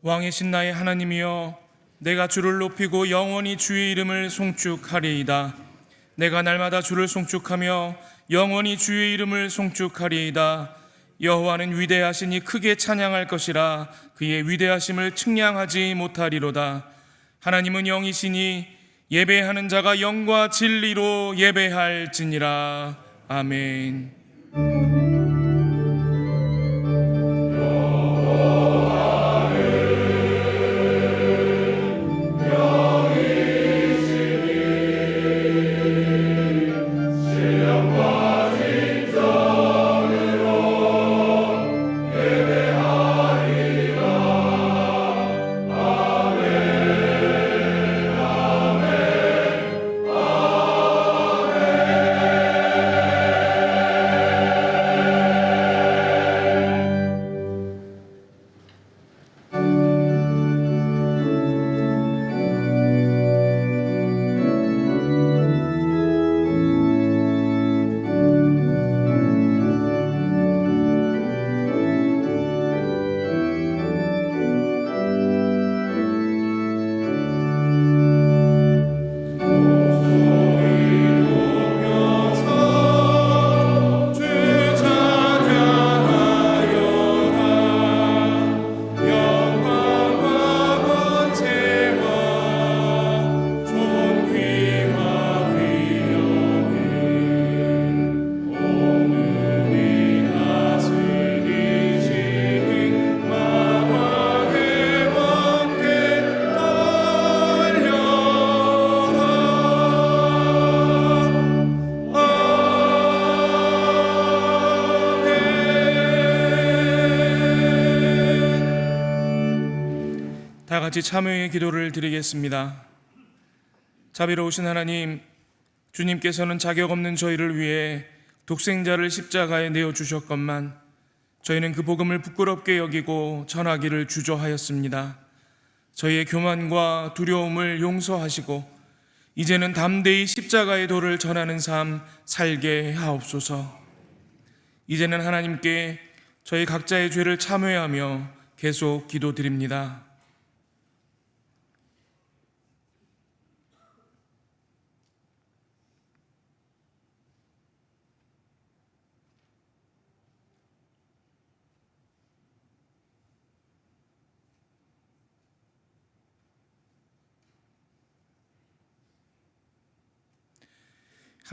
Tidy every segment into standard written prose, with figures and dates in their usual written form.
왕이신 나의 하나님이여, 내가 주를 높이고 영원히 주의 이름을 송축하리이다. 내가 날마다 주를 송축하며 영원히 주의 이름을 송축하리이다. 여호와는 위대하시니 크게 찬양할 것이라. 그의 위대하심을 측량하지 못하리로다. 하나님은 영이시니 예배하는 자가 영과 진리로 예배할지니라. 아멘. 다 같이 참여의 기도를 드리겠습니다. 자비로우신 하나님, 주님께서는 자격 없는 저희를 위해 독생자를 십자가에 내어주셨건만 저희는 그 복음을 부끄럽게 여기고 전하기를 주저하였습니다. 저희의 교만과 두려움을 용서하시고 이제는 담대히 십자가의 도를 전하는 삶 살게 하옵소서. 이제는 하나님께 저희 각자의 죄를 참회하며 계속 기도드립니다.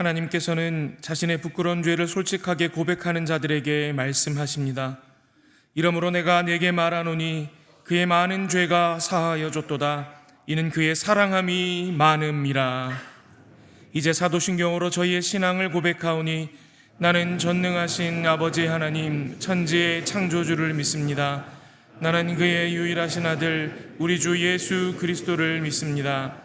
하나님께서는 자신의 부끄러운 죄를 솔직하게 고백하는 자들에게 말씀하십니다. 이러므로 내가 네게 말하노니 그의 많은 죄가 사하여졌도다. 이는 그의 사랑함이 많음이라. 이제 사도신경으로 저희의 신앙을 고백하오니 나는 전능하신 아버지 하나님 천지의 창조주를 믿습니다. 나는 그의 유일하신 아들 우리 주 예수 그리스도를 믿습니다.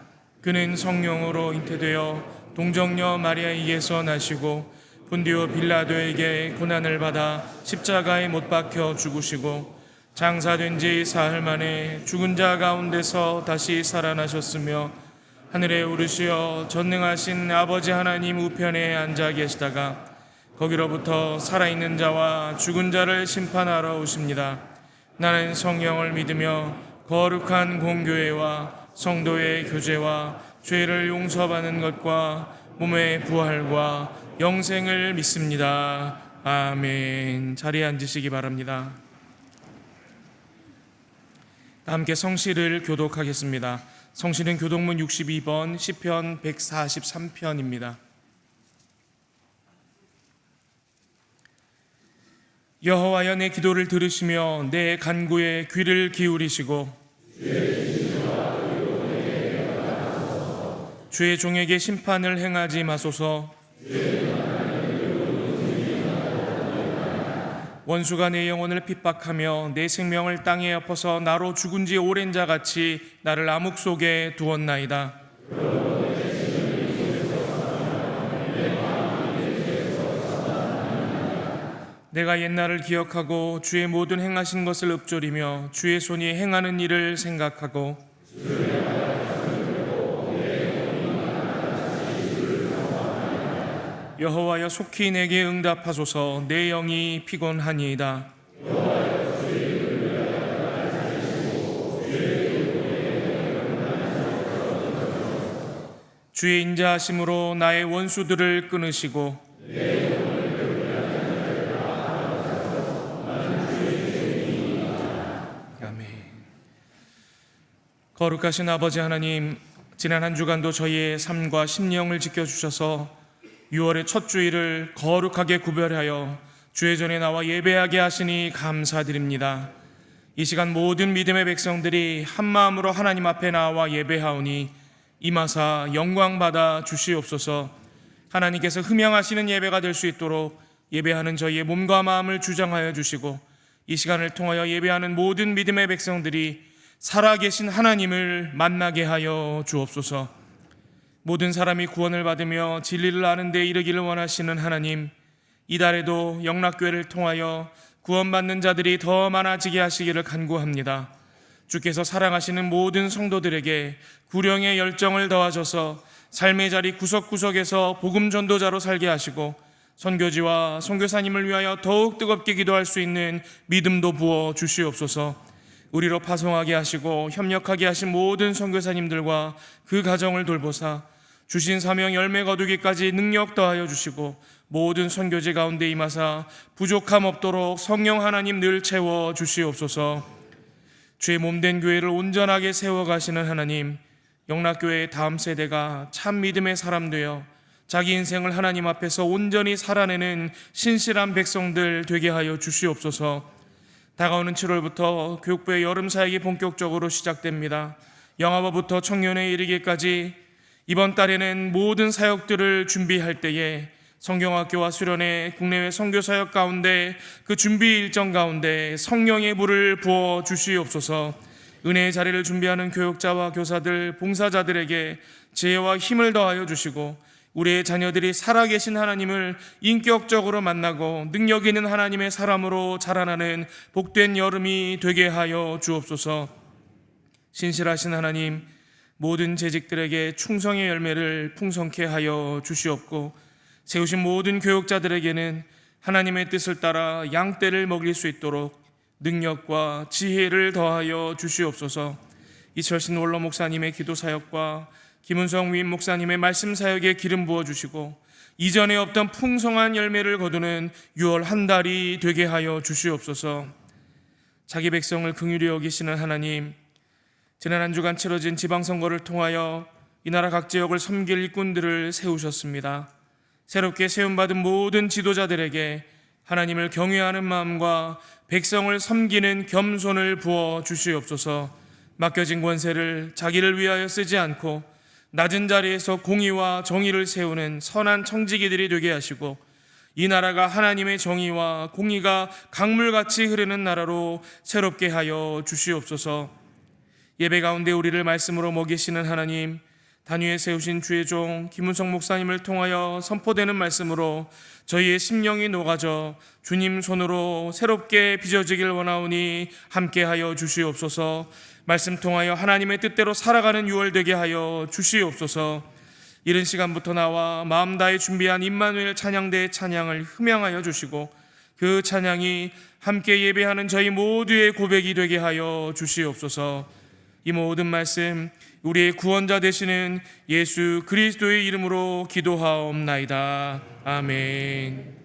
그는 성령으로 잉태되어 동정녀 마리아에게서 나시고 본디오 빌라도에게 고난을 받아 십자가에 못 박혀 죽으시고 장사된 지 사흘 만에 죽은 자 가운데서 다시 살아나셨으며 하늘에 오르시어 전능하신 아버지 하나님 우편에 앉아 계시다가 거기로부터 살아있는 자와 죽은 자를 심판하러 오십니다. 나는 성령을 믿으며 거룩한 공교회와 성도의 교제와 죄를 용서받는 것과 몸의 부활과 영생을 믿습니다. 아멘. 자리에 앉으시기 바랍니다. 함께 성시를 교독하겠습니다. 성시는 교독문 62번 시편 143편입니다. 여호와여, 내 기도를 들으시며 내 간구에 귀를 기울이시고 주의 종에게 심판을 행하지 마소서. 원수가 내 영혼을 핍박하며 내 생명을 땅에 엎어서 나로 죽은 지 오랜 자같이 나를 암흑 속에 두었나이다. 내가 옛날을 기억하고 주의 모든 행하신 것을 읊조리며 주의 손이 행하는 일을 생각하고 여호와여, 속히 내게 응답하소서. 내 영이 피곤하니이다. 주의 인자하심으로 나의 원수들을 끊으시고 아멘. 거룩하신 아버지 하나님, 지난 한 주간도 저희의 삶과 심령을 지켜주셔서 6월의 첫 주일을 거룩하게 구별하여 주의 전에 나와 예배하게 하시니 감사드립니다. 이 시간 모든 믿음의 백성들이 한 마음으로 하나님 앞에 나와 예배하오니 임하사 영광받아 주시옵소서. 하나님께서 흠양하시는 예배가 될 수 있도록 예배하는 저희의 몸과 마음을 주장하여 주시고, 이 시간을 통하여 예배하는 모든 믿음의 백성들이 살아계신 하나님을 만나게 하여 주옵소서. 모든 사람이 구원을 받으며 진리를 아는 데 이르기를 원하시는 하나님, 이달에도 영락교회를 통하여 구원받는 자들이 더 많아지게 하시기를 간구합니다. 주께서 사랑하시는 모든 성도들에게 구령의 열정을 더하셔서 삶의 자리 구석구석에서 복음 전도자로 살게 하시고, 선교지와 선교사님을 위하여 더욱 뜨겁게 기도할 수 있는 믿음도 부어 주시옵소서. 우리로 파송하게 하시고 협력하게 하신 모든 선교사님들과 그 가정을 돌보사 주신 사명 열매 거두기까지 능력 더하여 주시고, 모든 선교지 가운데 임하사 부족함 없도록 성령 하나님 늘 채워 주시옵소서. 주의 몸된 교회를 온전하게 세워가시는 하나님, 영락교회의 다음 세대가 참 믿음의 사람 되어 자기 인생을 하나님 앞에서 온전히 살아내는 신실한 백성들 되게 하여 주시옵소서. 다가오는 7월부터 교육부의 여름 사역이 본격적으로 시작됩니다. 영아부부터 청년회에 이르기까지 이번 달에는 모든 사역들을 준비할 때에 성경학교와 수련회, 국내외 선교사역 가운데 그 준비 일정 가운데 성령의 불을 부어 주시옵소서. 은혜의 자리를 준비하는 교육자와 교사들, 봉사자들에게 지혜와 힘을 더하여 주시고, 우리의 자녀들이 살아계신 하나님을 인격적으로 만나고 능력 있는 하나님의 사람으로 자라나는 복된 여름이 되게 하여 주옵소서. 신실하신 하나님, 모든 재직들에게 충성의 열매를 풍성케 하여 주시옵고, 세우신 모든 교육자들에게는 하나님의 뜻을 따라 양떼를 먹일 수 있도록 능력과 지혜를 더하여 주시옵소서. 이철신 원로 목사님의 기도 사역과 김은성 위임 목사님의 말씀 사역에 기름 부어주시고, 이전에 없던 풍성한 열매를 거두는 6월 한 달이 되게 하여 주시옵소서. 자기 백성을 긍휼히 여기시는 하나님, 지난 한 주간 치러진 지방선거를 통하여 이 나라 각 지역을 섬길 일꾼들을 세우셨습니다. 새롭게 세움받은 모든 지도자들에게 하나님을 경외하는 마음과 백성을 섬기는 겸손을 부어 주시옵소서. 맡겨진 권세를 자기를 위하여 쓰지 않고 낮은 자리에서 공의와 정의를 세우는 선한 청지기들이 되게 하시고, 이 나라가 하나님의 정의와 공의가 강물같이 흐르는 나라로 새롭게 하여 주시옵소서. 예배 가운데 우리를 말씀으로 먹이시는 하나님, 단위에 세우신 주의 종 김은성 목사님을 통하여 선포되는 말씀으로 저희의 심령이 녹아져 주님 손으로 새롭게 빚어지길 원하오니 함께하여 주시옵소서. 말씀 통하여 하나님의 뜻대로 살아가는 6월 되게 하여 주시옵소서. 이른 시간부터 나와 마음 다해 준비한 임마누엘 찬양대의 찬양을 흠양하여 주시고, 그 찬양이 함께 예배하는 저희 모두의 고백이 되게 하여 주시옵소서. 이 모든 말씀 우리의 구원자 되시는 예수 그리스도의 이름으로 기도하옵나이다. 아멘.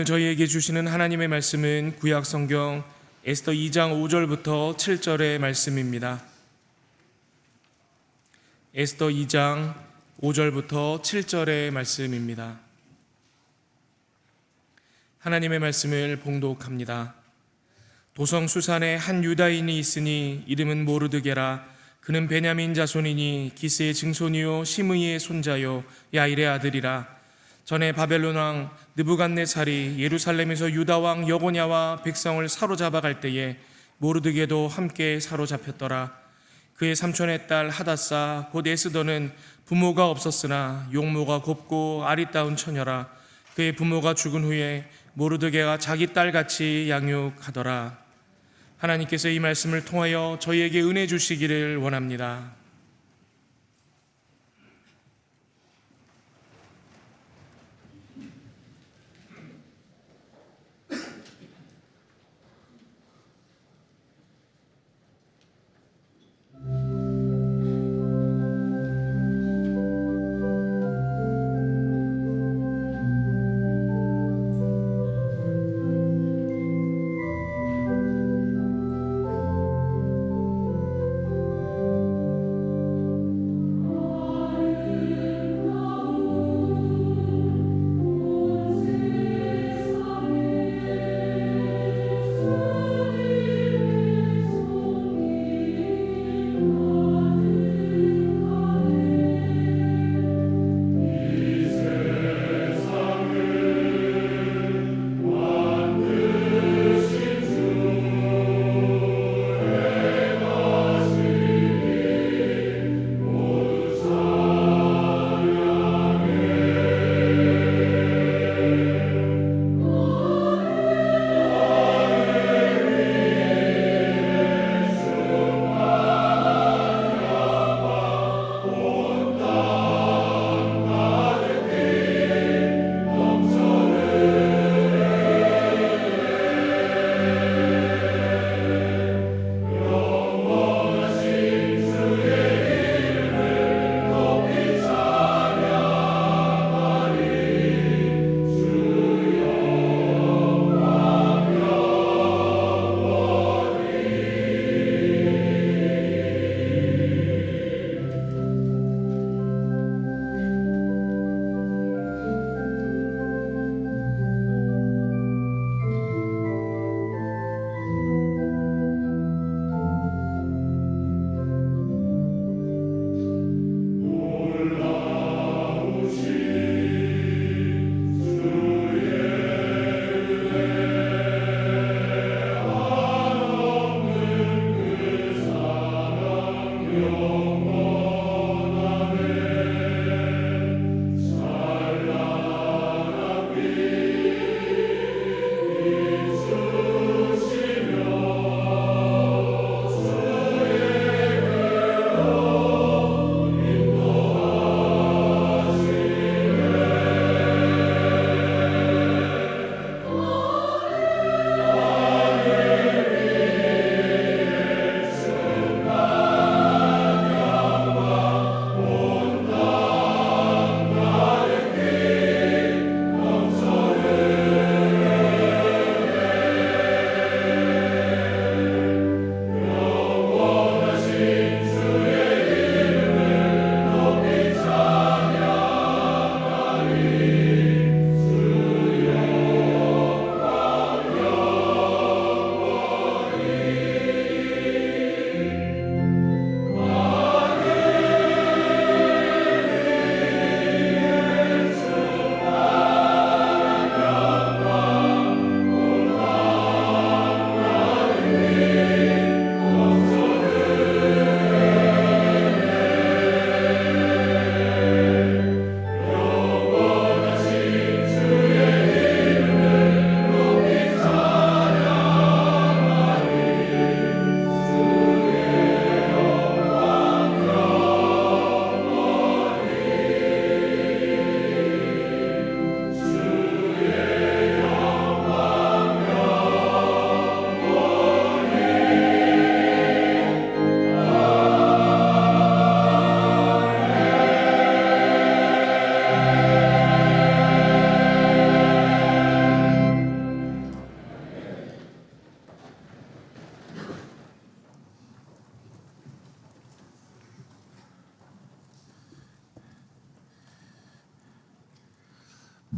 저희에게 주시는 하나님의 말씀은 구약 성경 에스더 2장 5절부터 7절의 말씀입니다. 에스더 2장 5절부터 7절의 말씀입니다. 하나님의 말씀을 봉독합니다. 도성 수산에 한 유다인이 있으니 이름은 모르드게라. 그는 베냐민 자손이니 기스의 증손이요 시므이의 손자요 야일의 아들이라. 전에 바벨론 왕 느부갓네살이 예루살렘에서 유다 왕 여고냐와 백성을 사로잡아 갈 때에 모르드게도 함께 사로잡혔더라. 그의 삼촌의 딸 하닷사 곧 에스더는 부모가 없었으나 용모가 곱고 아리따운 처녀라. 그의 부모가 죽은 후에 모르드게가 자기 딸같이 양육하더라. 하나님께서 이 말씀을 통하여 저희에게 은혜 주시기를 원합니다.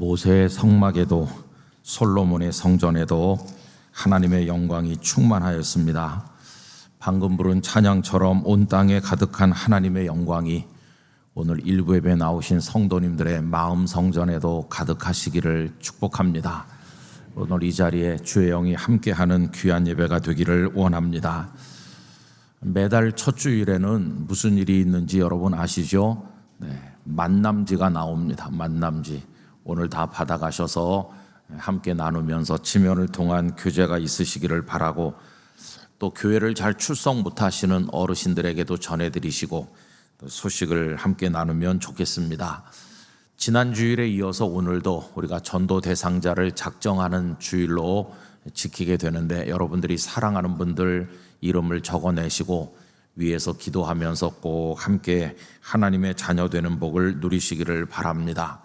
모세의 성막에도 솔로몬의 성전에도 하나님의 영광이 충만하였습니다. 방금 부른 찬양처럼 온 땅에 가득한 하나님의 영광이 오늘 일부 예배 나오신 성도님들의 마음 성전에도 가득하시기를 축복합니다. 오늘 이 자리에 주의 영이 함께하는 귀한 예배가 되기를 원합니다. 매달 첫 주일에는 무슨 일이 있는지 여러분 아시죠? 만남지가 나옵니다. 만남지. 오늘 다 받아가셔서 함께 나누면서 지면을 통한 교제가 있으시기를 바라고, 또 교회를 잘 출석 못하시는 어르신들에게도 전해드리시고 소식을 함께 나누면 좋겠습니다. 지난 주일에 이어서 오늘도 우리가 전도 대상자를 작정하는 주일로 지키게 되는데, 여러분들이 사랑하는 분들 이름을 적어내시고 위에서 기도하면서 꼭 함께 하나님의 자녀 되는 복을 누리시기를 바랍니다.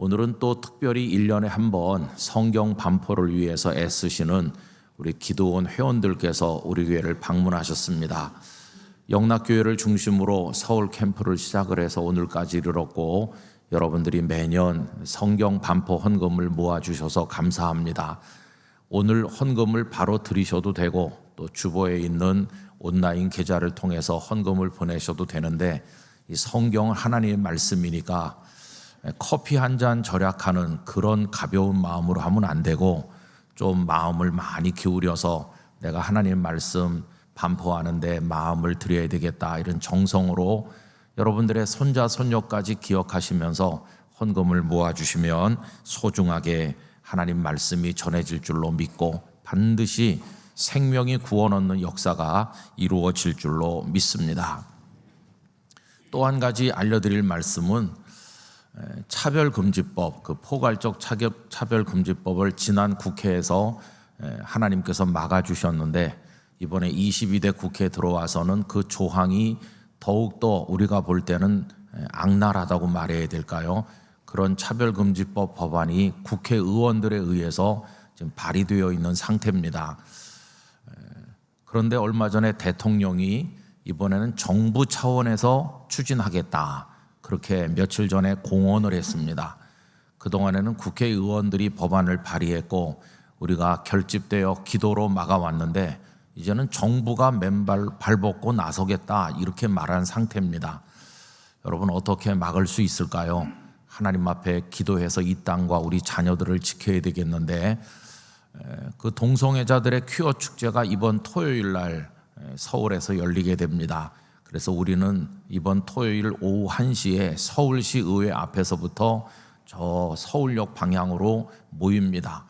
오늘은 또 특별히 1년에 한 번 성경 반포를 위해서 애쓰시는 우리 기도원 회원들께서 우리 교회를 방문하셨습니다. 영락교회를 중심으로 서울 캠프를 시작을 해서 오늘까지 이르렀고, 여러분들이 매년 성경 반포 헌금을 모아주셔서 감사합니다. 오늘 헌금을 바로 드리셔도 되고, 또 주보에 있는 온라인 계좌를 통해서 헌금을 보내셔도 되는데, 이 성경은 하나님의 말씀이니까 커피 한 잔 절약하는 그런 가벼운 마음으로 하면 안 되고, 좀 마음을 많이 기울여서 내가 하나님의 말씀 반포하는데 마음을 드려야 되겠다, 이런 정성으로 여러분들의 손자 손녀까지 기억하시면서 헌금을 모아주시면 소중하게 하나님 말씀이 전해질 줄로 믿고, 반드시 생명이 구원 얻는 역사가 이루어질 줄로 믿습니다. 또 한 가지 알려드릴 말씀은 차별금지법, 그 포괄적 차별금지법을 지난 국회에서 하나님께서 막아주셨는데, 이번에 22대 국회에 들어와서는 그 조항이 더욱더 우리가 볼 때는 악랄하다고 말해야 될까요? 그런 차별금지법 법안이 국회의원들에 의해서 지금 발의되어 있는 상태입니다. 그런데 얼마 전에 대통령이 이번에는 정부 차원에서 추진하겠다, 그렇게 며칠 전에 공언을 했습니다. 그동안에는 국회의원들이 법안을 발의했고 우리가 결집되어 기도로 막아왔는데, 이제는 정부가 맨발 발벗고 나서겠다, 이렇게 말한 상태입니다. 여러분, 어떻게 막을 수 있을까요? 하나님 앞에 기도해서 이 땅과 우리 자녀들을 지켜야 되겠는데, 그 동성애자들의 퀴어 축제가 이번 토요일 날 서울에서 열리게 됩니다. 그래서 우리는 이번 토요일 오후 1시에 서울시 의회 앞에서부터 저 서울역 방향으로 모입니다.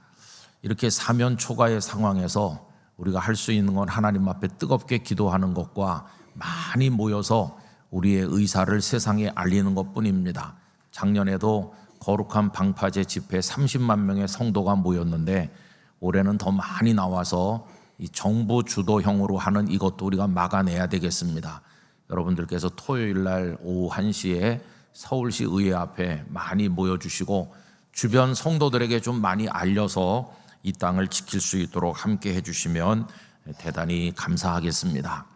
이렇게 사면 초가의 상황에서 우리가 할 수 있는 건 하나님 앞에 뜨겁게 기도하는 것과 많이 모여서 우리의 의사를 세상에 알리는 것뿐입니다. 작년에도 거룩한 방파제 집회 30만 명의 성도가 모였는데, 올해는 더 많이 나와서 이 정부 주도형으로 하는 이것도 우리가 막아내야 되겠습니다. 여러분들께서 토요일 날 오후 1시에 서울시 의회 앞에 많이 모여주시고, 주변 성도들에게 좀 많이 알려서 이 땅을 지킬 수 있도록 함께 해주시면 대단히 감사하겠습니다.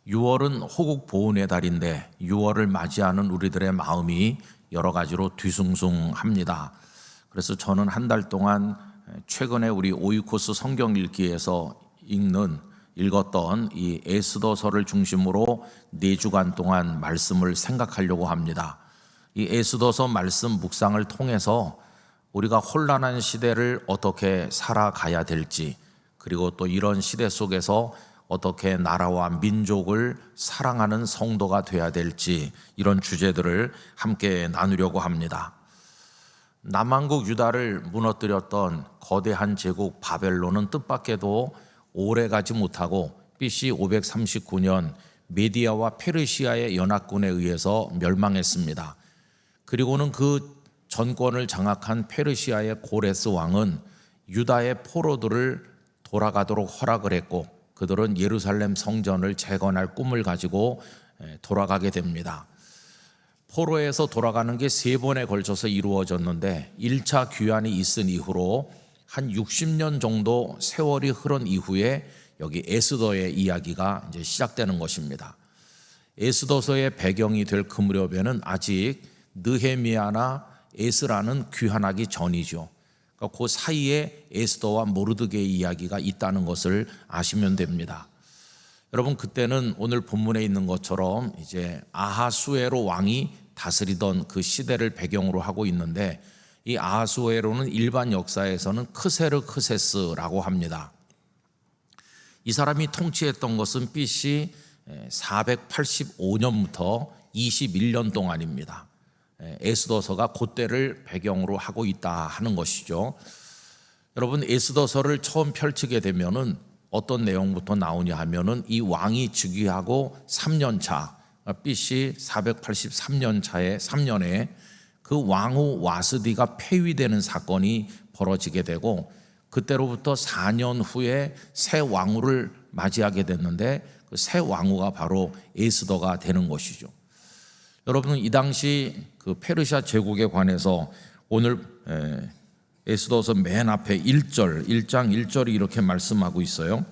6월은 호국 보훈의 달인데, 6월을 맞이하는 우리들의 마음이 여러 가지로 뒤숭숭합니다. 그래서 저는 한 달 동안 최근에 우리 오이코스 성경 읽기에서 읽었던 이 에스더서를 중심으로 4주간 동안 말씀을 생각하려고 합니다. 이 에스더서 말씀 묵상을 통해서 우리가 혼란한 시대를 어떻게 살아가야 될지, 그리고 또 이런 시대 속에서 어떻게 나라와 민족을 사랑하는 성도가 돼야 될지, 이런 주제들을 함께 나누려고 합니다. 남한국 유다를 무너뜨렸던 거대한 제국 바벨론은 뜻밖에도 오래 가지 못하고 BC 539년 메디아와 페르시아의 연합군에 의해서 멸망했습니다. 그리고는 그 전권을 장악한 페르시아의 고레스 왕은 유다의 포로들을 돌아가도록 허락을 했고, 그들은 예루살렘 성전을 재건할 꿈을 가지고 돌아가게 됩니다. 포로에서 돌아가는 게 3번에 걸쳐서 이루어졌는데, 1차 귀환이 있은 이후로 한 60년 정도 세월이 흐른 이후에 여기 에스더의 이야기가 이제 시작되는 것입니다. 에스더서의 배경이 될 그 무렵에는 아직 느헤미야나 에스라는 귀환하기 전이죠. 그러니까 그 사이에 에스더와 모르드게의 이야기가 있다는 것을 아시면 됩니다. 여러분, 그때는 오늘 본문에 있는 것처럼 이제 아하수에로 왕이 다스리던 그 시대를 배경으로 하고 있는데, 이 아하수에로는 일반 역사에서는 크세르크세스라고 합니다. 이 사람이 통치했던 것은 BC 485년부터 21년 동안입니다. 에스더서가 그때를 배경으로 하고 있다 하는 것이죠. 여러분, 에스더서를 처음 펼치게 되면은 어떤 내용부터 나오냐 하면은 이 왕이 즉위하고 3년 차, BC 483년 차에 3년에 그 왕후 와스디가 폐위되는 사건이 벌어지게 되고, 그때로부터 4년 후에 새 왕후를 맞이하게 됐는데, 그 새 왕후가 바로 에스더가 되는 것이죠. 여러분, 이 당시 그 페르시아 제국에 관해서 오늘 에스더서 맨 앞에 1장 1절이 이렇게 말씀하고 있어요.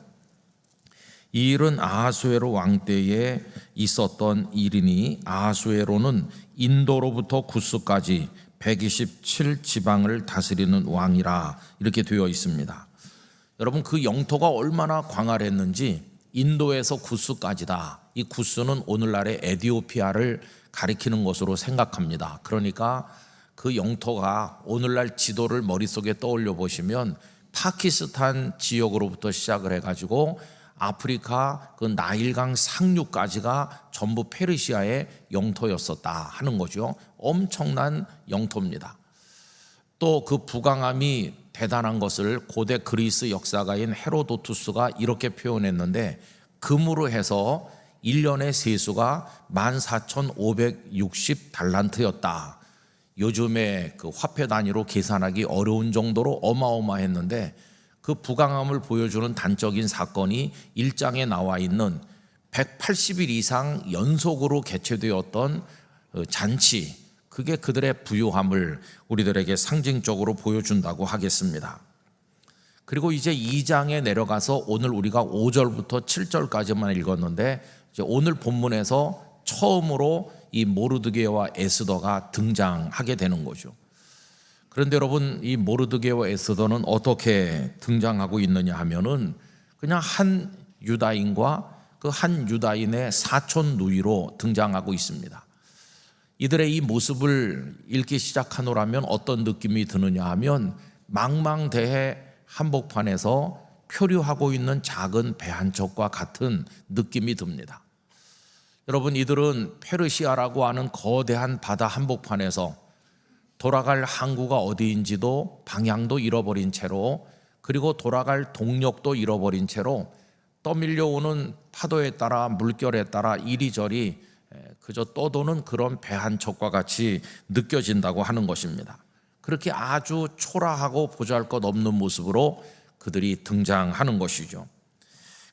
이 일은 아하수에로 왕 때에 있었던 일이니 아하수에로는 인도로부터 구스까지 127지방을 다스리는 왕이라, 이렇게 되어 있습니다. 여러분, 그 영토가 얼마나 광활했는지 인도에서 구스까지다. 이 구스는 오늘날의 에티오피아를 가리키는 것으로 생각합니다. 그러니까 그 영토가 오늘날 지도를 머릿속에 떠올려 보시면 파키스탄 지역으로부터 시작을 해가지고 아프리카 그 나일강 상류까지가 전부 페르시아의 영토였었다 하는 거죠. 엄청난 영토입니다. 또 그 부강함이 대단한 것을 고대 그리스 역사가인 헤로도투스가 이렇게 표현했는데, 금으로 해서 1년의 세수가 14,560달란트였다. 요즘에 그 화폐 단위로 계산하기 어려운 정도로 어마어마했는데, 그 부강함을 보여주는 단적인 사건이 1장에 나와 있는 180일 이상 연속으로 개최되었던 잔치, 그게 그들의 부유함을 우리들에게 상징적으로 보여준다고 하겠습니다. 그리고 이제 2장에 내려가서 오늘 우리가 5절부터 7절까지만 읽었는데, 이제 오늘 본문에서 처음으로 이 모르드게와 에스더가 등장하게 되는 거죠. 그런데 여러분, 이 모르드게와 에스더는 어떻게 등장하고 있느냐 하면은 그냥 한 유다인과 그 한 유다인의 사촌 누이로 등장하고 있습니다. 이들의 이 모습을 읽기 시작하노라면 어떤 느낌이 드느냐 하면 망망대해 한복판에서 표류하고 있는 작은 배 한 척과 같은 느낌이 듭니다. 여러분, 이들은 페르시아라고 하는 거대한 바다 한복판에서 돌아갈 항구가 어디인지도 방향도 잃어버린 채로, 그리고 돌아갈 동력도 잃어버린 채로 떠밀려오는 파도에 따라 물결에 따라 이리저리 그저 떠도는 그런 배 한 척과 같이 느껴진다고 하는 것입니다. 그렇게 아주 초라하고 보잘것없는 모습으로 그들이 등장하는 것이죠.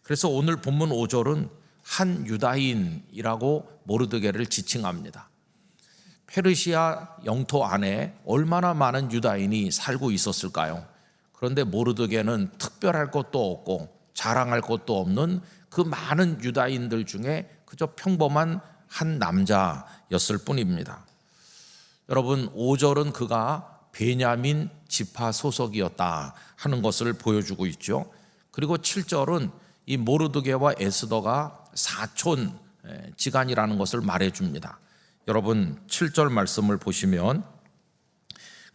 그래서 오늘 본문 5절은 한 유다인이라고 모르드게를 지칭합니다. 페르시아 영토 안에 얼마나 많은 유다인이 살고 있었을까요? 그런데 모르드게는 특별할 것도 없고 자랑할 것도 없는 그 많은 유다인들 중에 그저 평범한 한 남자였을 뿐입니다. 여러분, 5절은 그가 베냐민 지파 소속이었다 하는 것을 보여주고 있죠. 그리고 7절은 이 모르드게와 에스더가 사촌 지간이라는 것을 말해줍니다. 여러분, 7절 말씀을 보시면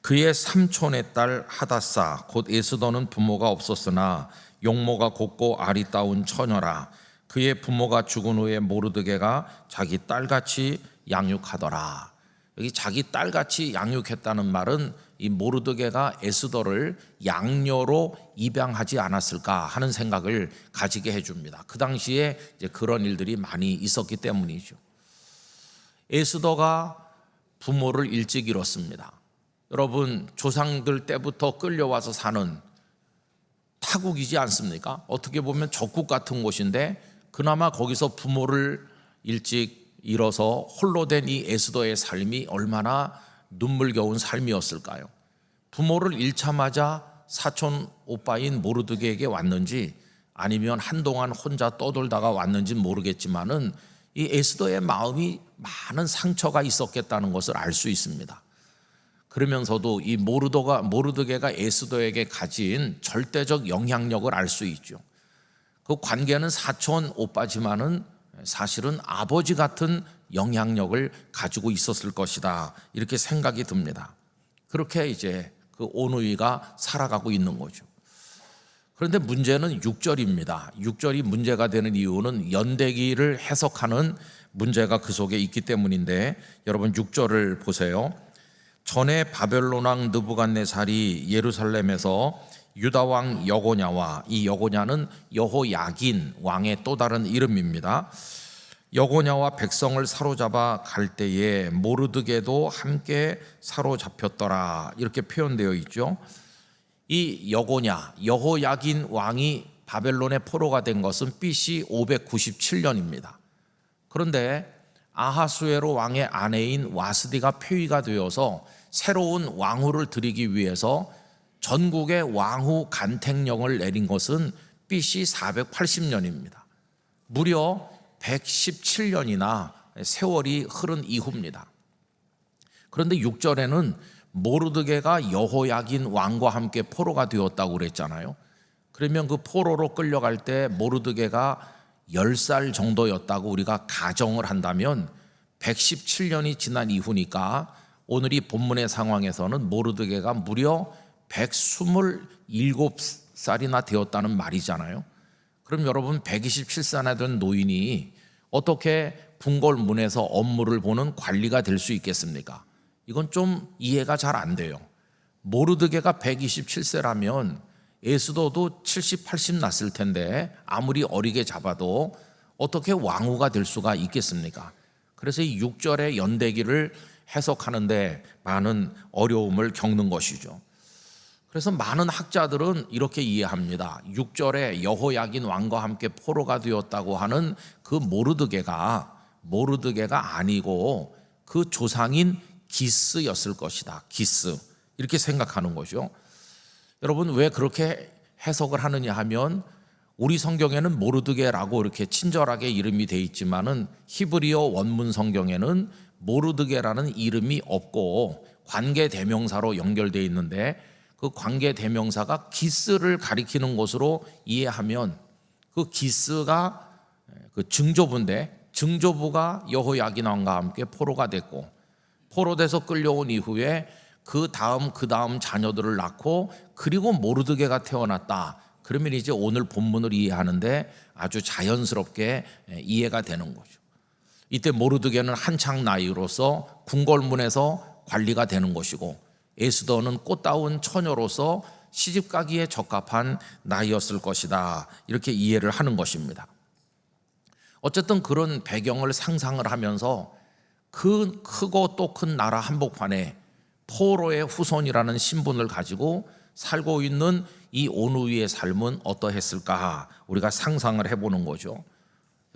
그의 삼촌의 딸 하다사 곧 에스더는 부모가 없었으나 용모가 곱고 아리따운 처녀라. 그의 부모가 죽은 후에 모르드게가 자기 딸같이 양육하더라. 여기 자기 딸같이 양육했다는 말은 이 모르드게가 에스더를 양녀로 입양하지 않았을까 하는 생각을 가지게 해줍니다. 그 당시에 이제 그런 일들이 많이 있었기 때문이죠. 에스더가 부모를 일찍 잃었습니다. 여러분, 조상들 때부터 끌려와서 사는 타국이지 않습니까? 어떻게 보면 적국 같은 곳인데 그나마 거기서 부모를 일찍 잃어서 홀로 된 이 에스더의 삶이 얼마나 눈물겨운 삶이었을까요? 부모를 잃자마자 사촌 오빠인 모르드게에게 왔는지 아니면 한동안 혼자 떠돌다가 왔는지는 모르겠지만은 이 에스더의 마음이 많은 상처가 있었겠다는 것을 알 수 있습니다. 그러면서도 이 모르드게가 에스더에게 가진 절대적 영향력을 알 수 있죠. 그 관계는 사촌 오빠지만은 사실은 아버지 같은 영향력을 가지고 있었을 것이다, 이렇게 생각이 듭니다. 그렇게 이제 그 오누이가 살아가고 있는 거죠. 그런데 문제는 6절입니다. 6절이 문제가 되는 이유는 연대기를 해석하는 문제가 그 속에 있기 때문인데, 여러분 6절을 보세요. 전에 바벨론 왕 느부갓네살이 예루살렘에서 유다 왕 여고냐와, 이 여고냐는 여호야긴 왕의 또 다른 이름입니다. 여고냐와 백성을 사로잡아 갈 때에 모르드게도 함께 사로잡혔더라, 이렇게 표현되어 있죠. 이 여고냐, 여호야긴 왕이 바벨론의 포로가 된 것은 BC 597년입니다. 그런데 아하수에로 왕의 아내인 와스디가 폐위가 되어서 새로운 왕후를 들이기 위해서 전국에 왕후 간택령을 내린 것은 BC 480년입니다. 무려 117년이나 세월이 흐른 이후입니다. 그런데 6절에는 모르드게가 여호야긴 왕과 함께 포로가 되었다고 그랬잖아요. 그러면 그 포로로 끌려갈 때 모르드게가 10살 정도였다고 우리가 가정을 한다면 117년이 지난 이후니까 오늘 이 본문의 상황에서는 모르드게가 무려 127살이나 되었다는 말이잖아요. 그럼 여러분 127살이나 된 노인이 어떻게 궁궐문에서 업무를 보는 관리가 될 수 있겠습니까? 이건 좀 이해가 잘 안 돼요. 모르드게가 127세라면 에스더도 70, 80 났을 텐데 아무리 어리게 잡아도 어떻게 왕후가 될 수가 있겠습니까? 그래서 이 6절의 연대기를 해석하는데 많은 어려움을 겪는 것이죠. 그래서 많은 학자들은 이렇게 이해합니다. 6절에 여호야긴 왕과 함께 포로가 되었다고 하는 그 모르드게가 아니고 그 조상인 기스였을 것이다. 기스, 이렇게 생각하는 거죠. 여러분 왜 그렇게 해석을 하느냐 하면, 우리 성경에는 모르드게라고 이렇게 친절하게 이름이 돼 있지만은 히브리어 원문 성경에는 모르드게라는 이름이 없고 관계 대명사로 연결되어 있는데, 그 관계 대명사가 기스를 가리키는 것으로 이해하면 그 기스가 그 증조부인데, 증조부가 여호야긴 왕과 함께 포로가 됐고, 포로돼서 끌려온 이후에 그 다음 자녀들을 낳고 그리고 모르드게가 태어났다. 그러면 이제 오늘 본문을 이해하는데 아주 자연스럽게 이해가 되는 거죠. 이때 모르드게는 한창 나이로서 궁궐문에서 관리가 되는 것이고, 에스더는 꽃다운 처녀로서 시집가기에 적합한 나이였을 것이다, 이렇게 이해를 하는 것입니다. 어쨌든 그런 배경을 상상을 하면서 그 크고 또 큰 나라 한복판에 포로의 후손이라는 신분을 가지고 살고 있는 이 오누이의 삶은 어떠했을까, 우리가 상상을 해보는 거죠.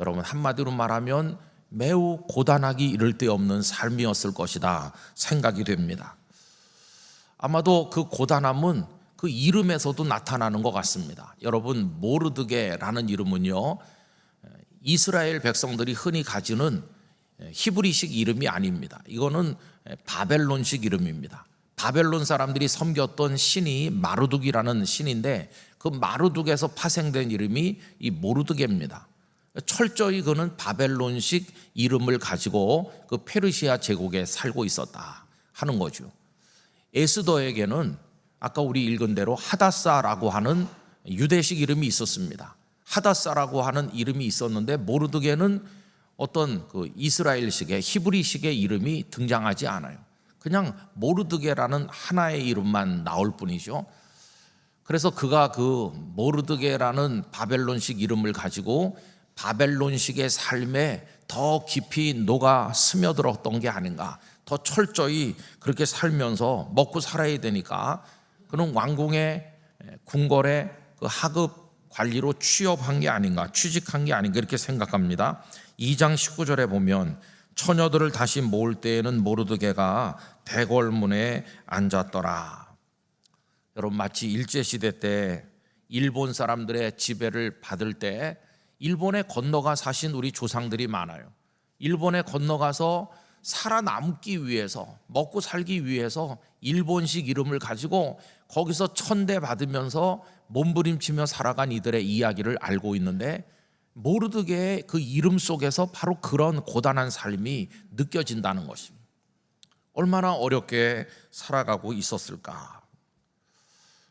여러분 한마디로 말하면 매우 고단하기 이를 데 없는 삶이었을 것이다 생각이 됩니다. 아마도 그 고단함은 그 이름에서도 나타나는 것 같습니다. 여러분 모르드게라는 이름은요, 이스라엘 백성들이 흔히 가지는 히브리식 이름이 아닙니다. 이거는 바벨론식 이름입니다. 바벨론 사람들이 섬겼던 신이 마르둑이라는 신인데, 그 마르둑에서 파생된 이름이 이 모르드게입니다. 철저히 그는 바벨론식 이름을 가지고 그 페르시아 제국에 살고 있었다 하는 거죠. 에스더에게는 아까 우리 읽은 대로 하다사라고 하는 유대식 이름이 있었습니다. 하다사라고 하는 이름이 있었는데 모르드게는 어떤 그 이스라엘식의 히브리식의 이름이 등장하지 않아요. 그냥 모르드게라는 하나의 이름만 나올 뿐이죠. 그래서 그가 그 모르드게라는 바벨론식 이름을 가지고 바벨론식의 삶에 더 깊이 녹아 스며들었던 게 아닌가, 더 철저히 그렇게 살면서 먹고 살아야 되니까 그는 왕궁의 궁궐의 그 하급 관리로 취직한 게 아닌가, 이렇게 생각합니다. 2장 19절에 보면 처녀들을 다시 모을 때에는 모르드게가 대궐문에 앉았더라. 여러분 마치 일제시대 때 일본 사람들의 지배를 받을 때 일본에 건너가 사신 우리 조상들이 많아요. 일본에 건너가서 살아남기 위해서, 먹고 살기 위해서 일본식 이름을 가지고 거기서 천대 받으면서 몸부림치며 살아간 이들의 이야기를 알고 있는데, 모르드게의 그 이름 속에서 바로 그런 고단한 삶이 느껴진다는 것입니다. 얼마나 어렵게 살아가고 있었을까.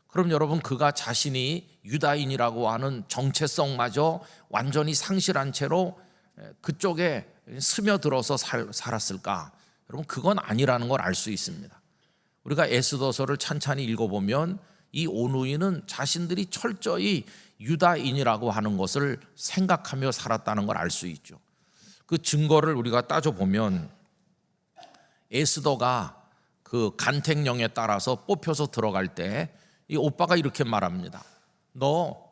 그럼 여러분, 그가 자신이 유다인이라고 하는 정체성마저 완전히 상실한 채로 그쪽에 스며들어서 살았을까? 여러분, 그건 아니라는 걸 알 수 있습니다. 우리가 에스더서를 찬찬히 읽어보면 이 오누이는 자신들이 철저히 유다인이라고 하는 것을 생각하며 살았다는 걸 알 수 있죠. 그 증거를 우리가 따져보면 에스더가 그 간택령에 따라서 뽑혀서 들어갈 때 이 오빠가 이렇게 말합니다. 너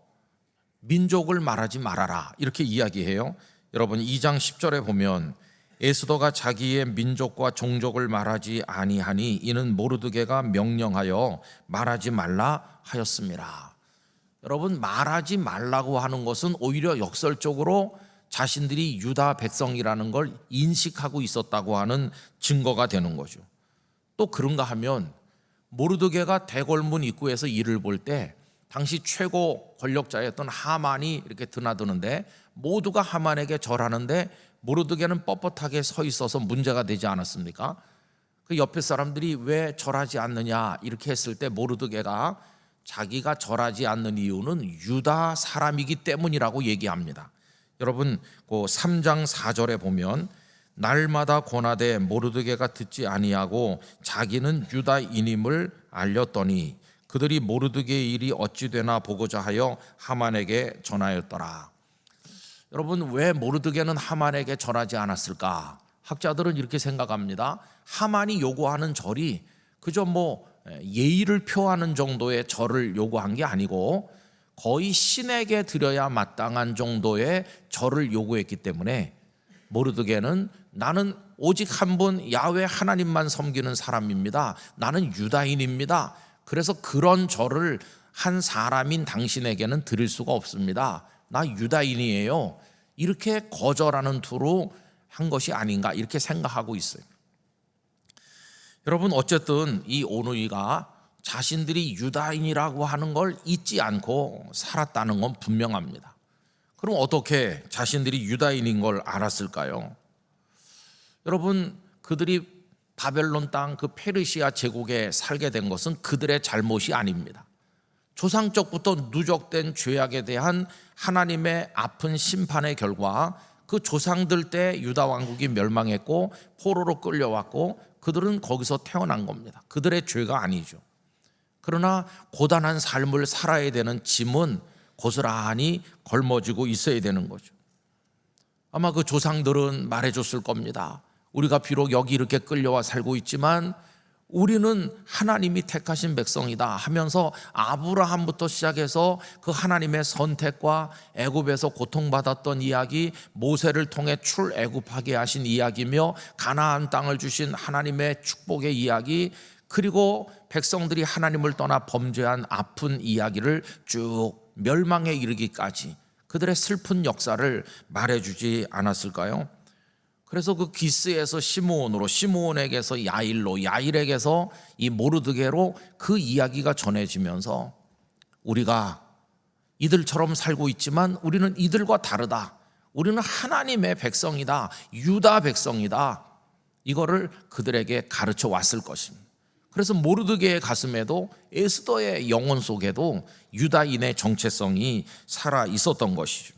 민족을 말하지 말아라, 이렇게 이야기해요. 여러분, 2장 10절에 보면 에스더가 자기의 민족과 종족을 말하지 아니하니 이는 모르드게가 명령하여 말하지 말라 하였습니다. 여러분, 말하지 말라고 하는 것은 오히려 역설적으로 자신들이 유다 백성이라는 걸 인식하고 있었다고 하는 증거가 되는 거죠. 또 그런가 하면 모르드게가 대궐문 입구에서 일을 볼 때 당시 최고 권력자였던 하만이 이렇게 드나드는데 모두가 하만에게 절하는데 모르드게는 뻣뻣하게 서 있어서 문제가 되지 않았습니까? 그 옆에 사람들이 왜 절하지 않느냐 이렇게 했을 때 모르드게가 자기가 절하지 않는 이유는 유다 사람이기 때문이라고 얘기합니다. 여러분, 그 3장 4절에 보면 날마다 고나되 모르드게가 듣지 아니하고 자기는 유다인임을 알렸더니 그들이 모르드게의 일이 어찌 되나 보고자 하여 하만에게 전하였더라. 여러분, 왜 모르드게는 하만에게 절하지 않았을까? 학자들은 이렇게 생각합니다. 하만이 요구하는 절이 그저 예의를 표하는 정도의 절을 요구한 게 아니고 거의 신에게 드려야 마땅한 정도의 절을 요구했기 때문에 모르드게는 나는 오직 한 분 야훼 하나님만 섬기는 사람입니다. 나는 유다인입니다. 그래서 그런 절을 한 사람인 당신에게는 드릴 수가 없습니다. 나 유다인이에요. 이렇게 거절하는 투로 한 것이 아닌가 이렇게 생각하고 있어요. 여러분, 어쨌든 이 오누이가 자신들이 유다인이라고 하는 걸 잊지 않고 살았다는 건 분명합니다. 그럼 어떻게 자신들이 유다인인 걸 알았을까요? 여러분, 그들이 바벨론 땅 그 페르시아 제국에 살게 된 것은 그들의 잘못이 아닙니다. 조상적부터 누적된 죄악에 대한 하나님의 아픈 심판의 결과 그 조상들 때 유다 왕국이 멸망했고 포로로 끌려왔고 그들은 거기서 태어난 겁니다. 그들의 죄가 아니죠. 그러나 고단한 삶을 살아야 되는 짐은 고스란히 걸머지고 있어야 되는 거죠. 아마 그 조상들은 말해줬을 겁니다. 우리가 비록 여기 이렇게 끌려와 살고 있지만 우리는 하나님이 택하신 백성이다 하면서 아브라함부터 시작해서 그 하나님의 선택과 애굽에서 고통받았던 이야기, 모세를 통해 출애굽하게 하신 이야기며 가나안 땅을 주신 하나님의 축복의 이야기, 그리고 백성들이 하나님을 떠나 범죄한 아픈 이야기를 쭉 멸망에 이르기까지 그들의 슬픈 역사를 말해주지 않았을까요? 그래서 그 기스에서 시므온으로, 시므온에게서 야일로, 야일에게서 이 모르드게로 그 이야기가 전해지면서 우리가 이들처럼 살고 있지만 우리는 이들과 다르다. 우리는 하나님의 백성이다. 유다 백성이다. 이거를 그들에게 가르쳐 왔을 것입니다. 그래서 모르드게의 가슴에도 에스더의 영혼 속에도 유다인의 정체성이 살아 있었던 것이죠.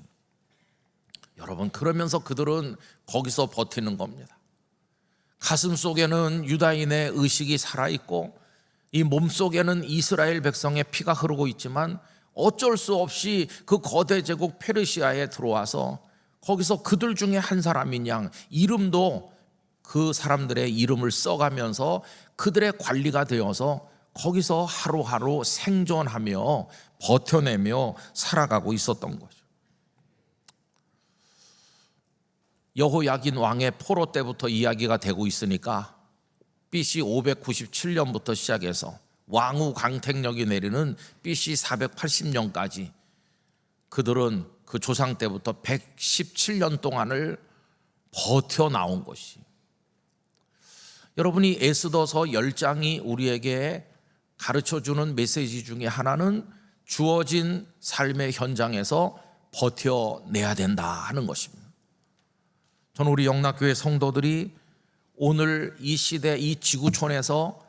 여러분, 그러면서 그들은 거기서 버티는 겁니다. 가슴 속에는 유다인의 의식이 살아있고 이 몸속에는 이스라엘 백성의 피가 흐르고 있지만 어쩔 수 없이 그 거대 제국 페르시아에 들어와서 거기서 그들 중에 한 사람인 양 이름도 그 사람들의 이름을 써가면서 그들의 관리가 되어서 거기서 하루하루 생존하며 버텨내며 살아가고 있었던 거죠. 여호야긴 왕의 포로 때부터 이야기가 되고 있으니까 BC 597년부터 시작해서 왕후 강택력이 내리는 BC 480년까지 그들은 그 조상 때부터 117년 동안을 버텨나온 것이, 여러분이 에스더서 10장이 우리에게 가르쳐주는 메시지 중에 하나는 주어진 삶의 현장에서 버텨내야 된다 하는 것입니다. 저는 우리 영락교회 성도들이 오늘 이 시대 이 지구촌에서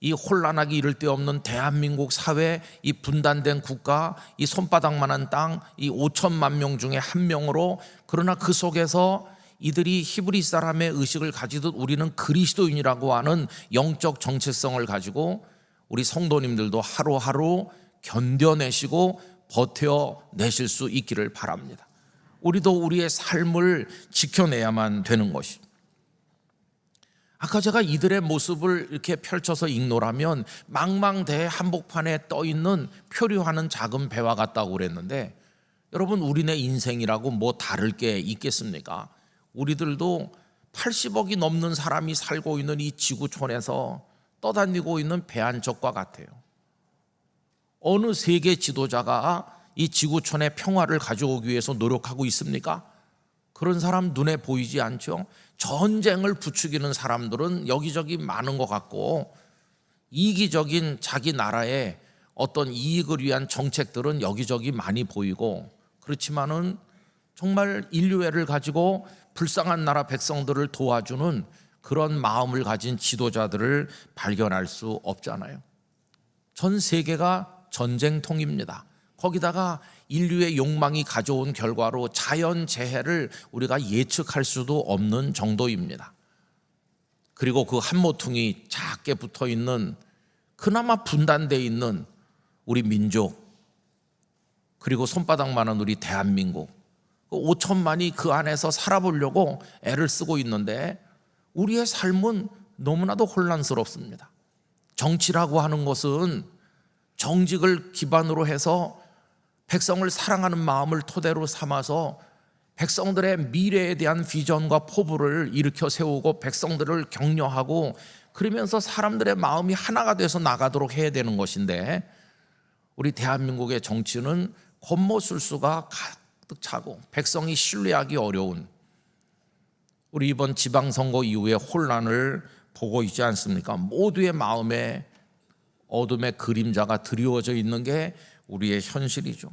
이 혼란하기 이를 데 없는 대한민국 사회, 이 분단된 국가, 이 손바닥만한 땅, 이 5천만 명 중에 한 명으로, 그러나 그 속에서 이들이 히브리 사람의 의식을 가지듯 우리는 그리스도인이라고 하는 영적 정체성을 가지고 우리 성도님들도 하루하루 견뎌내시고 버텨내실 수 있기를 바랍니다. 우리도 우리의 삶을 지켜내야만 되는 것입니다. 아까 제가 이들의 모습을 이렇게 펼쳐서 읽노라면 망망대해 한복판에 떠있는 표류하는 작은 배와 같다고 그랬는데, 여러분 우리네 인생이라고 뭐 다를 게 있겠습니까? 우리들도 80억이 넘는 사람이 살고 있는 이 지구촌에서 떠다니고 있는 배 한 척과 같아요. 어느 세계 지도자가 이 지구촌의 평화를 가져오기 위해서 노력하고 있습니까? 그런 사람 눈에 보이지 않죠? 전쟁을 부추기는 사람들은 여기저기 많은 것 같고, 이기적인 자기 나라의 어떤 이익을 위한 정책들은 여기저기 많이 보이고, 그렇지만은 정말 인류애를 가지고 불쌍한 나라 백성들을 도와주는 그런 마음을 가진 지도자들을 발견할 수 없잖아요. 전 세계가 전쟁통입니다. 거기다가 인류의 욕망이 가져온 결과로 자연재해를 우리가 예측할 수도 없는 정도입니다. 그리고 그 한 모퉁이 작게 붙어있는, 그나마 분단되어 있는 우리 민족, 그리고 손바닥만한 우리 대한민국, 5천만이 그 안에서 살아보려고 애를 쓰고 있는데 우리의 삶은 너무나도 혼란스럽습니다. 정치라고 하는 것은 정직을 기반으로 해서 백성을 사랑하는 마음을 토대로 삼아서 백성들의 미래에 대한 비전과 포부를 일으켜 세우고 백성들을 격려하고, 그러면서 사람들의 마음이 하나가 돼서 나가도록 해야 되는 것인데, 우리 대한민국의 정치는 겉모술수가 가득 차고 백성이 신뢰하기 어려운, 우리 이번 지방선거 이후의 혼란을 보고 있지 않습니까? 모두의 마음에 어둠의 그림자가 드리워져 있는 게 우리의 현실이죠.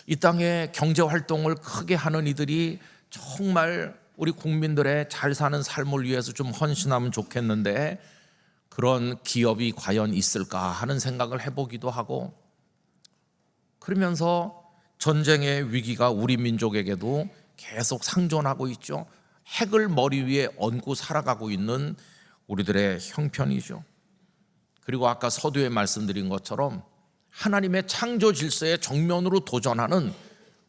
이 땅에 경제활동을 크게 하는 이들이 정말 우리 국민들의 잘 사는 삶을 위해서 좀 헌신하면 좋겠는데, 그런 기업이 과연 있을까 하는 생각을 해보기도 하고, 그러면서 전쟁의 위기가 우리 민족에게도 계속 상존하고 있죠. 핵을 머리 위에 얹고 살아가고 있는 우리들의 형편이죠. 그리고 아까 서두에 말씀드린 것처럼 하나님의 창조 질서에 정면으로 도전하는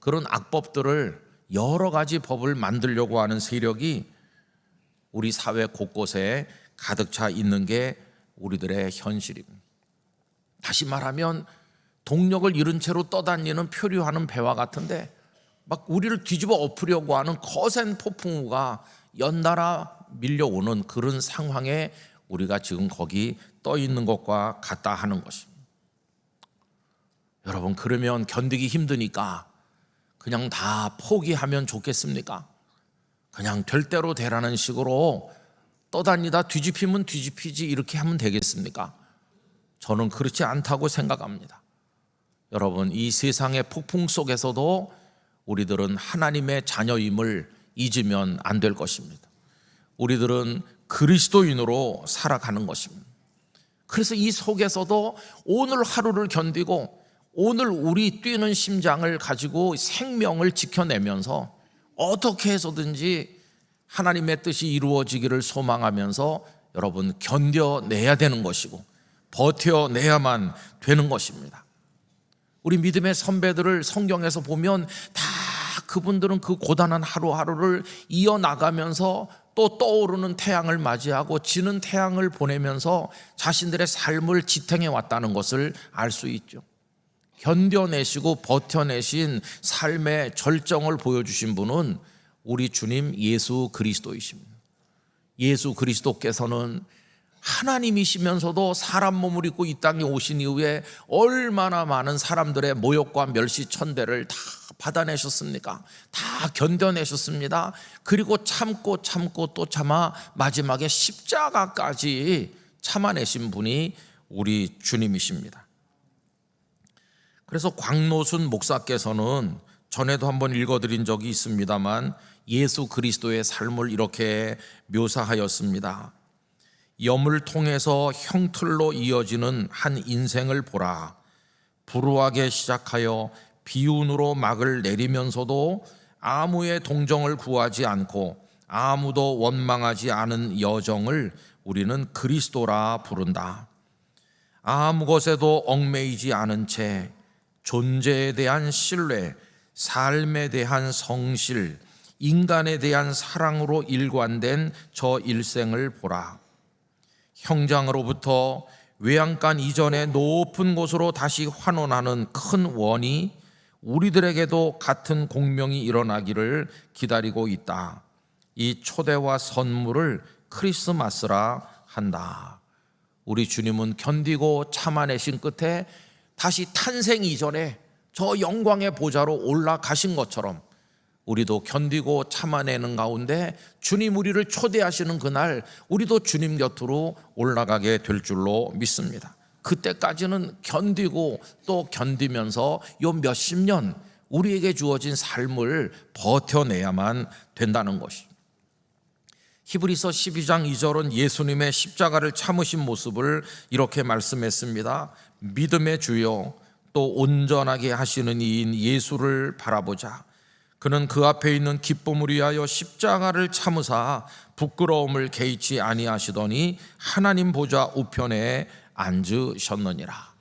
그런 악법들을, 여러 가지 법을 만들려고 하는 세력이 우리 사회 곳곳에 가득 차 있는 게 우리들의 현실입니다. 다시 말하면 동력을 잃은 채로 떠다니는 표류하는 배와 같은데, 막 우리를 뒤집어 엎으려고 하는 거센 폭풍우가 연달아 밀려오는 그런 상황에 우리가 지금 거기 떠 있는 것과 같다 하는 것입니다. 여러분, 그러면 견디기 힘드니까 그냥 다 포기하면 좋겠습니까? 그냥 될 대로 되라는 식으로 떠다니다 뒤집히면 뒤집히지 이렇게 하면 되겠습니까? 저는 그렇지 않다고 생각합니다. 여러분, 이 세상의 폭풍 속에서도 우리들은 하나님의 자녀임을 잊으면 안 될 것입니다. 우리들은 그리스도인으로 살아가는 것입니다. 그래서 이 속에서도 오늘 하루를 견디고 오늘 우리 뛰는 심장을 가지고 생명을 지켜내면서 어떻게 해서든지 하나님의 뜻이 이루어지기를 소망하면서 여러분 견뎌내야 되는 것이고 버텨내야만 되는 것입니다. 우리 믿음의 선배들을 성경에서 보면 다 그분들은 그 고단한 하루하루를 이어나가면서 또 떠오르는 태양을 맞이하고 지는 태양을 보내면서 자신들의 삶을 지탱해 왔다는 것을 알 수 있죠. 견뎌내시고 버텨내신 삶의 절정을 보여주신 분은 우리 주님 예수 그리스도이십니다. 예수 그리스도께서는 하나님이시면서도 사람 몸을 입고 이 땅에 오신 이후에 얼마나 많은 사람들의 모욕과 멸시천대를 다 받아내셨습니까? 다 견뎌내셨습니다. 그리고 참고 또 참아 마지막에 십자가까지 참아내신 분이 우리 주님이십니다. 그래서 광노순 목사께서는 전에도 한번 읽어드린 적이 있습니다만 예수 그리스도의 삶을 이렇게 묘사하였습니다. 염을 통해서 형틀로 이어지는 한 인생을 보라. 불우하게 시작하여 비운으로 막을 내리면서도 아무의 동정을 구하지 않고 아무도 원망하지 않은 여정을 우리는 그리스도라 부른다. 아무 것에도 얽매이지 않은 채 존재에 대한 신뢰, 삶에 대한 성실, 인간에 대한 사랑으로 일관된 저 일생을 보라. 형장으로부터 외양간 이전의 높은 곳으로 다시 환원하는 큰 원이 우리들에게도 같은 공명이 일어나기를 기다리고 있다. 이 초대와 선물을 크리스마스라 한다. 우리 주님은 견디고 참아내신 끝에 다시 탄생 이전에 저 영광의 보좌로 올라가신 것처럼 우리도 견디고 참아내는 가운데 주님 우리를 초대하시는 그날 우리도 주님 곁으로 올라가게 될 줄로 믿습니다. 그때까지는 견디고 또 견디면서 요 몇십 년 우리에게 주어진 삶을 버텨내야만 된다는 것입니다. 히브리서 12장 2절은 예수님의 십자가를 참으신 모습을 이렇게 말씀했습니다. 믿음의 주여 또 온전하게 하시는 이인 예수를 바라보자. 그는 그 앞에 있는 기쁨을 위하여 십자가를 참으사 부끄러움을 개의치 아니하시더니 하나님 보좌 우편에 앉으셨느니라.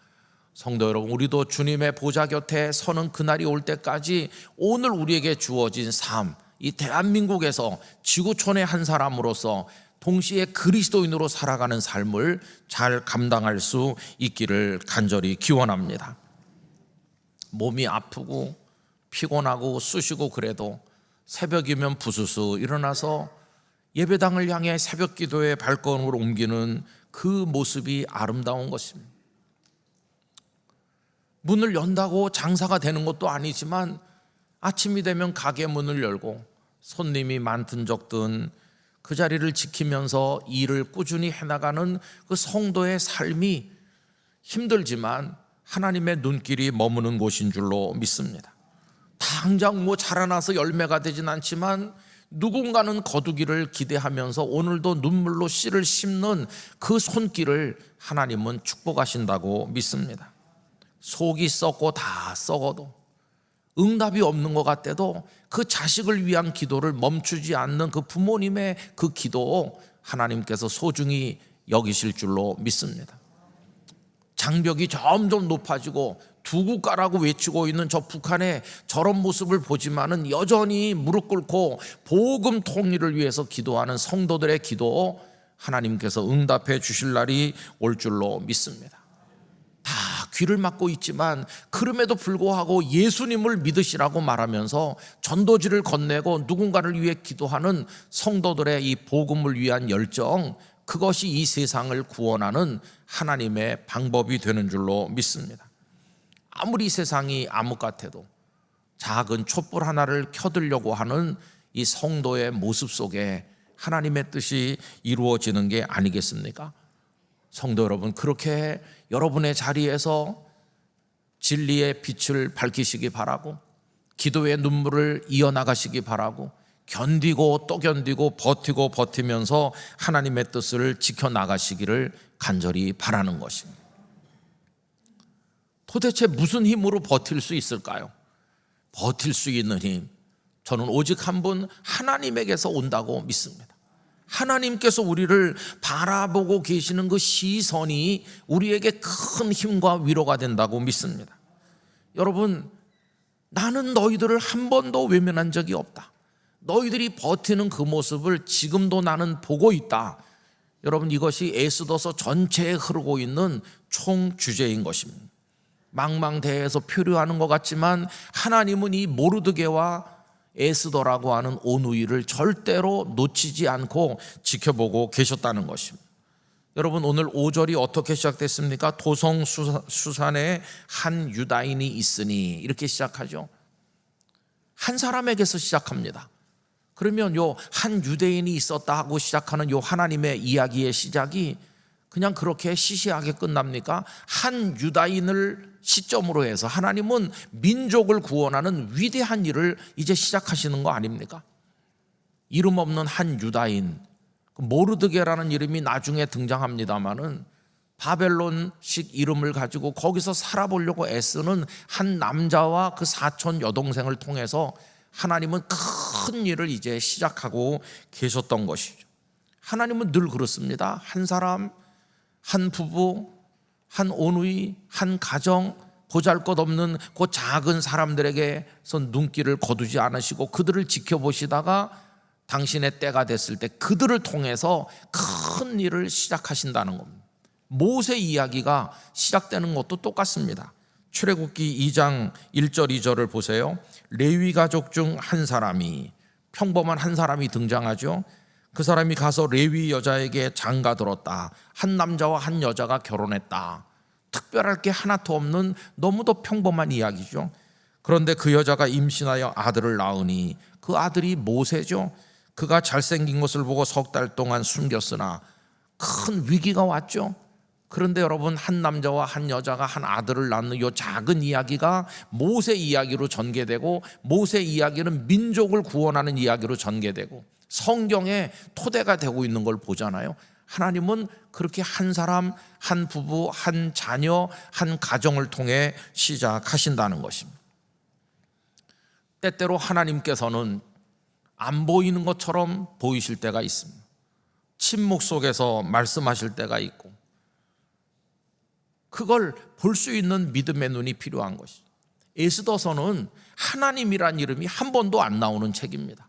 성도 여러분, 우리도 주님의 보좌 곁에 서는 그날이 올 때까지 오늘 우리에게 주어진 삶, 이 대한민국에서 지구촌의 한 사람으로서 동시에 그리스도인으로 살아가는 삶을 잘 감당할 수 있기를 간절히 기원합니다. 몸이 아프고 피곤하고 쑤시고 그래도 새벽이면 부스스 일어나서 예배당을 향해 새벽 기도의 발걸음을 옮기는 그 모습이 아름다운 것입니다. 문을 연다고 장사가 되는 것도 아니지만 아침이 되면 가게 문을 열고 손님이 많든 적든 그 자리를 지키면서 일을 꾸준히 해나가는 그 성도의 삶이 힘들지만 하나님의 눈길이 머무는 곳인 줄로 믿습니다. 당장 자라나서 열매가 되진 않지만 누군가는 거두기를 기대하면서 오늘도 눈물로 씨를 심는 그 손길을 하나님은 축복하신다고 믿습니다. 속이 썩고 다 썩어도 응답이 없는 것 같아도 그 자식을 위한 기도를 멈추지 않는 그 부모님의 그 기도 하나님께서 소중히 여기실 줄로 믿습니다. 장벽이 점점 높아지고 두 국가라고 외치고 있는 저 북한의 저런 모습을 보지만은 여전히 무릎 꿇고 복음 통일을 위해서 기도하는 성도들의 기도 하나님께서 응답해 주실 날이 올 줄로 믿습니다. 다 귀를 막고 있지만 그럼에도 불구하고 예수님을 믿으시라고 말하면서 전도지를 건네고 누군가를 위해 기도하는 성도들의 이 복음을 위한 열정, 그것이 이 세상을 구원하는 하나님의 방법이 되는 줄로 믿습니다. 아무리 세상이 암흑 같아도 작은 촛불 하나를 켜들려고 하는 이 성도의 모습 속에 하나님의 뜻이 이루어지는 게 아니겠습니까? 성도 여러분, 그렇게 여러분의 자리에서 진리의 빛을 밝히시기 바라고 기도의 눈물을 이어나가시기 바라고 견디고 또 견디고 버티고 버티면서 하나님의 뜻을 지켜나가시기를 간절히 바라는 것입니다. 도대체 무슨 힘으로 버틸 수 있을까요? 버틸 수 있는 힘, 저는 오직 한 분 하나님에게서 온다고 믿습니다. 하나님께서 우리를 바라보고 계시는 그 시선이 우리에게 큰 힘과 위로가 된다고 믿습니다. 여러분, 나는 너희들을 한 번도 외면한 적이 없다. 너희들이 버티는 그 모습을 지금도 나는 보고 있다. 여러분, 이것이 에스더서 전체에 흐르고 있는 총 주제인 것입니다. 망망대해에서 표류하는 것 같지만 하나님은 이 모르드게와 에스더라고 하는 온우이를 절대로 놓치지 않고 지켜보고 계셨다는 것입니다. 여러분, 오늘 5절이 어떻게 시작됐습니까? 도성 수산에 한 유다인이 있으니, 이렇게 시작하죠. 한 사람에게서 시작합니다. 그러면 요 한 유대인이 있었다 하고 시작하는 요 하나님의 이야기의 시작이 그냥 그렇게 시시하게 끝납니까? 한 유다인을 시점으로 해서 하나님은 민족을 구원하는 위대한 일을 이제 시작하시는 거 아닙니까? 이름 없는 한 유다인, 모르드게라는 이름이 나중에 등장합니다마는 바벨론식 이름을 가지고 거기서 살아보려고 애쓰는 한 남자와 그 사촌 여동생을 통해서 하나님은 큰 일을 이제 시작하고 계셨던 것이죠. 하나님은 늘 그렇습니다. 한 사람, 한 부부, 한 오누이, 한 가정, 보잘것없는 그 작은 사람들에게서 눈길을 거두지 않으시고 그들을 지켜보시다가 당신의 때가 됐을 때 그들을 통해서 큰 일을 시작하신다는 겁니다. 모세 이야기가 시작되는 것도 똑같습니다. 출애굽기 2장 1절 2절을 보세요. 레위 가족 중 한 사람이, 평범한 한 사람이 등장하죠. 그 사람이 가서 레위 여자에게 장가들었다. 한 남자와 한 여자가 결혼했다. 특별할 게 하나도 없는 너무도 평범한 이야기죠. 그런데 그 여자가 임신하여 아들을 낳으니 그 아들이 모세죠. 그가 잘생긴 것을 보고 석 달 동안 숨겼으나 큰 위기가 왔죠. 그런데 여러분, 한 남자와 한 여자가 한 아들을 낳는 이 작은 이야기가 모세 이야기로 전개되고, 모세 이야기는 민족을 구원하는 이야기로 전개되고 성경의 토대가 되고 있는 걸 보잖아요. 하나님은 그렇게 한 사람, 한 부부, 한 자녀, 한 가정을 통해 시작하신다는 것입니다. 때때로 하나님께서는 안 보이는 것처럼 보이실 때가 있습니다. 침묵 속에서 말씀하실 때가 있고, 그걸 볼 수 있는 믿음의 눈이 필요한 것이죠. 에스더서는 하나님이란 이름이 한 번도 안 나오는 책입니다.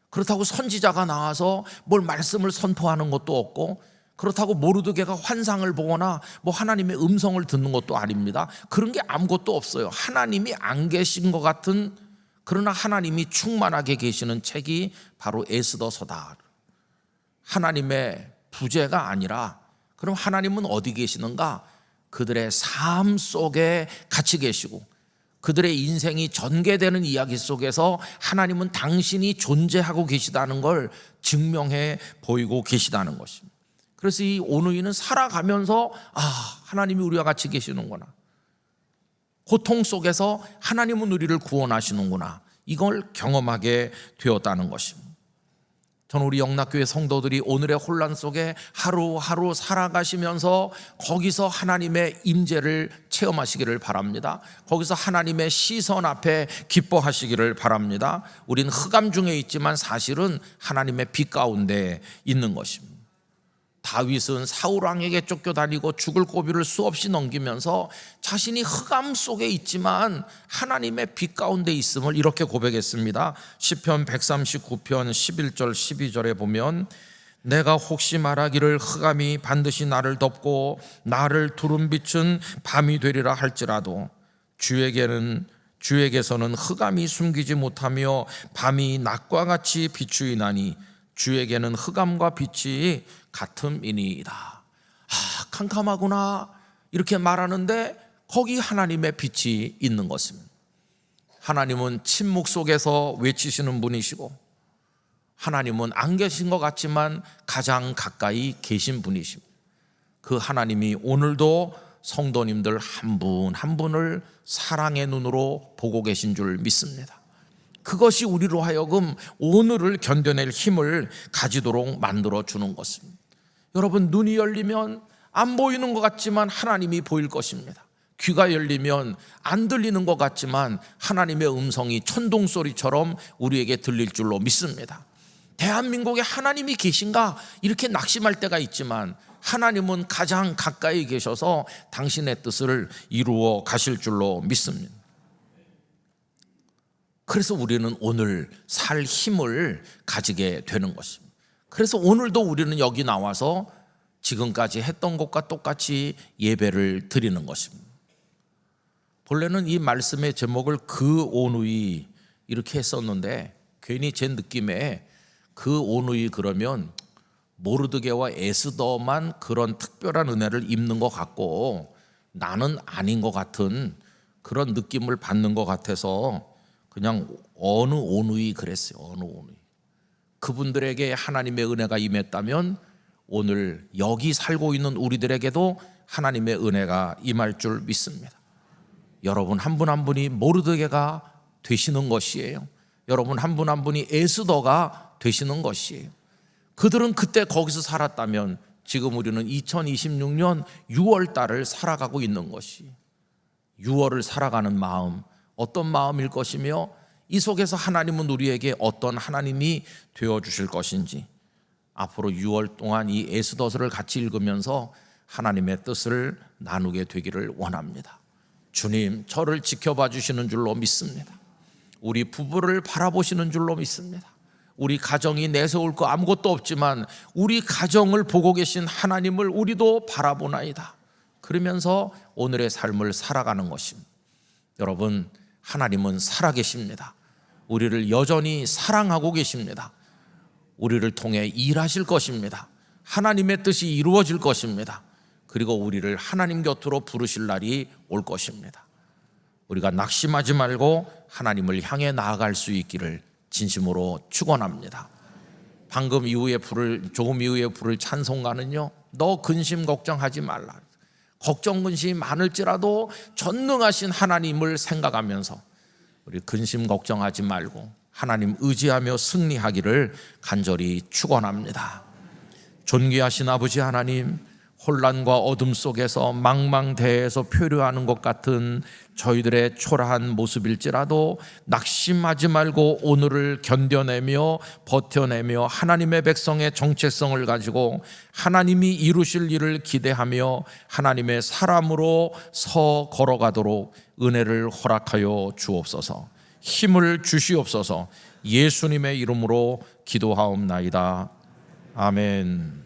그렇다고 선지자가 나와서 뭘 말씀을 선포하는 것도 없고, 그렇다고 모르드게가 환상을 보거나 뭐 하나님의 음성을 듣는 것도 아닙니다. 그런 게 아무것도 없어요. 하나님이 안 계신 것 같은, 그러나 하나님이 충만하게 계시는 책이 바로 에스더서다. 하나님의 부재가 아니라, 그럼 하나님은 어디 계시는가? 그들의 삶 속에 같이 계시고, 그들의 인생이 전개되는 이야기 속에서 하나님은 당신이 존재하고 계시다는 걸 증명해 보이고 계시다는 것입니다. 그래서 이 오누이는 살아가면서 하나님이 우리와 같이 계시는구나, 고통 속에서 하나님은 우리를 구원하시는구나, 이걸 경험하게 되었다는 것입니다. 저는 우리 영락교회 성도들이 오늘의 혼란 속에 하루하루 살아가시면서 거기서 하나님의 임재를 체험하시기를 바랍니다. 거기서 하나님의 시선 앞에 기뻐하시기를 바랍니다. 우린 흑암 중에 있지만 사실은 하나님의 빛 가운데 있는 것입니다. 다윗은 사울왕에게 쫓겨다니고 죽을 고비를 수없이 넘기면서 자신이 흑암 속에 있지만 하나님의 빛 가운데 있음을 이렇게 고백했습니다. 시편 139편 11절 12절에 보면, 내가 혹시 말하기를 흑암이 반드시 나를 덮고 나를 두름 비춘 밤이 되리라 할지라도 주에게서는 흑암이 숨기지 못하며 밤이 낮과 같이 비추이나니 주에게는 흑암과 빛이 같음이니이다. 캄캄하구나 이렇게 말하는데 거기 하나님의 빛이 있는 것입니다. 하나님은 침묵 속에서 외치시는 분이시고, 하나님은 안 계신 것 같지만 가장 가까이 계신 분이십니다. 그 하나님이 오늘도 성도님들 한 분 한 분을 사랑의 눈으로 보고 계신 줄 믿습니다. 그것이 우리로 하여금 오늘을 견뎌낼 힘을 가지도록 만들어 주는 것입니다. 여러분, 눈이 열리면 안 보이는 것 같지만 하나님이 보일 것입니다. 귀가 열리면 안 들리는 것 같지만 하나님의 음성이 천둥 소리처럼 우리에게 들릴 줄로 믿습니다. 대한민국에 하나님이 계신가 이렇게 낙심할 때가 있지만 하나님은 가장 가까이 계셔서 당신의 뜻을 이루어 가실 줄로 믿습니다. 그래서 우리는 오늘 살 힘을 가지게 되는 것입니다. 그래서 오늘도 우리는 여기 나와서 지금까지 했던 것과 똑같이 예배를 드리는 것입니다. 본래는 이 말씀의 제목을 그 오누이 이렇게 했었는데, 괜히 제 느낌에 그 오누이 그러면 모르드게와 에스더만 그런 특별한 은혜를 입는 것 같고 나는 아닌 것 같은 그런 느낌을 받는 것 같아서 그냥 어느 온누이 그랬어요. 어느 온누이. 그분들에게 하나님의 은혜가 임했다면 오늘 여기 살고 있는 우리들에게도 하나님의 은혜가 임할 줄 믿습니다. 여러분 한 분 한 분이 모르드게가 되시는 것이에요. 여러분 한 분 한 분이 에스더가 되시는 것이에요. 그들은 그때 거기서 살았다면 지금 우리는 2026년 6월 달을 살아가고 있는 것이, 6월을 살아가는 마음, 어떤 마음일 것이며 이 속에서 하나님은 우리에게 어떤 하나님이 되어주실 것인지, 앞으로 6월 동안 이 에스더서를 같이 읽으면서 하나님의 뜻을 나누게 되기를 원합니다. 주님, 저를 지켜봐 주시는 줄로 믿습니다. 우리 부부를 바라보시는 줄로 믿습니다. 우리 가정이 내세울 거 아무것도 없지만 우리 가정을 보고 계신 하나님을 우리도 바라보나이다. 그러면서 오늘의 삶을 살아가는 것입니다. 여러분, 하나님은 살아계십니다. 우리를 여전히 사랑하고 계십니다. 우리를 통해 일하실 것입니다. 하나님의 뜻이 이루어질 것입니다. 그리고 우리를 하나님 곁으로 부르실 날이 올 것입니다. 우리가 낙심하지 말고 하나님을 향해 나아갈 수 있기를 진심으로 축원합니다. 조금 이후에 부를 찬송가는요, 너 근심 걱정하지 말라. 걱정 근심이 많을지라도 전능하신 하나님을 생각하면서 우리 근심 걱정하지 말고 하나님 의지하며 승리하기를 간절히 축원합니다. 존귀하신 아버지 하나님, 혼란과 어둠 속에서 망망대해에서 표류하는 것 같은 저희들의 초라한 모습일지라도 낙심하지 말고 오늘을 견뎌내며 버텨내며 하나님의 백성의 정체성을 가지고 하나님이 이루실 일을 기대하며 하나님의 사람으로 서 걸어가도록 은혜를 허락하여 주옵소서. 힘을 주시옵소서. 예수님의 이름으로 기도하옵나이다. 아멘.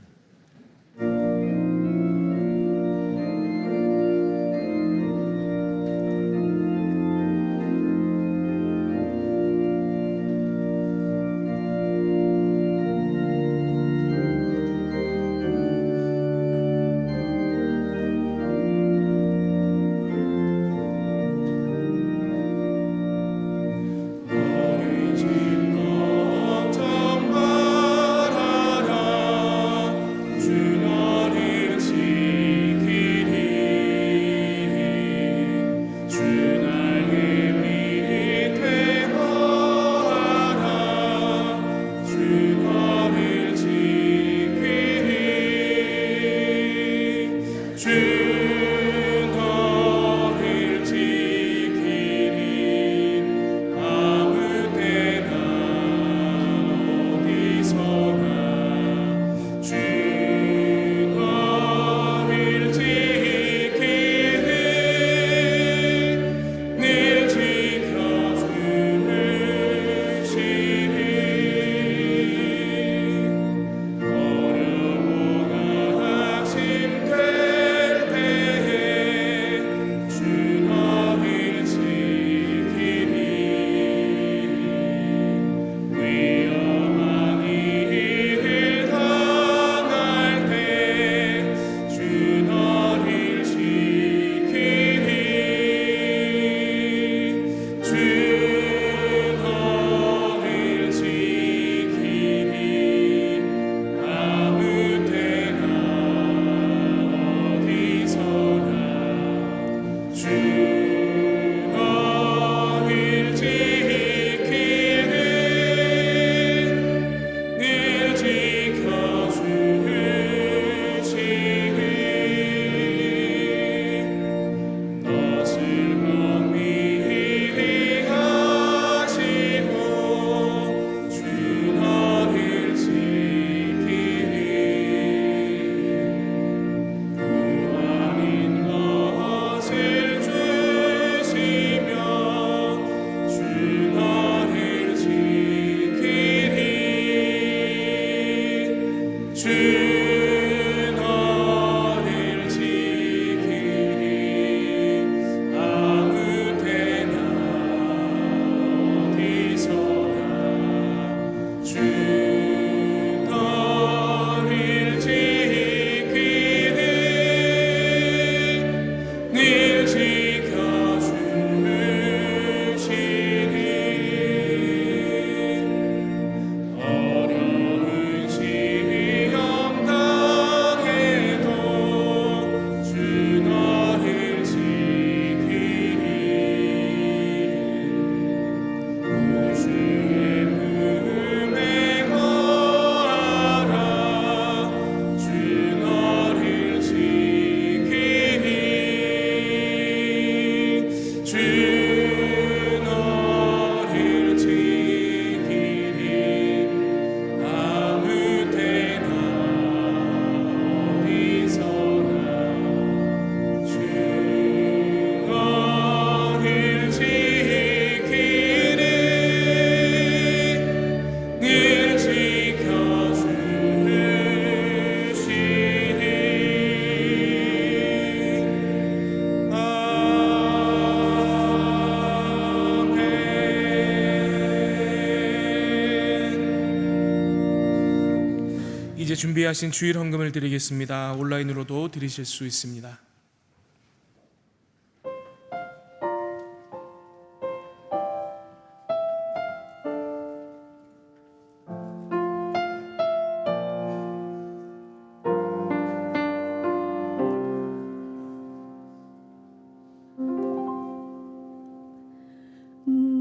준비하신 주일 헌금을 드리겠습니다. 온라인으로도 드리실 수 있습니다.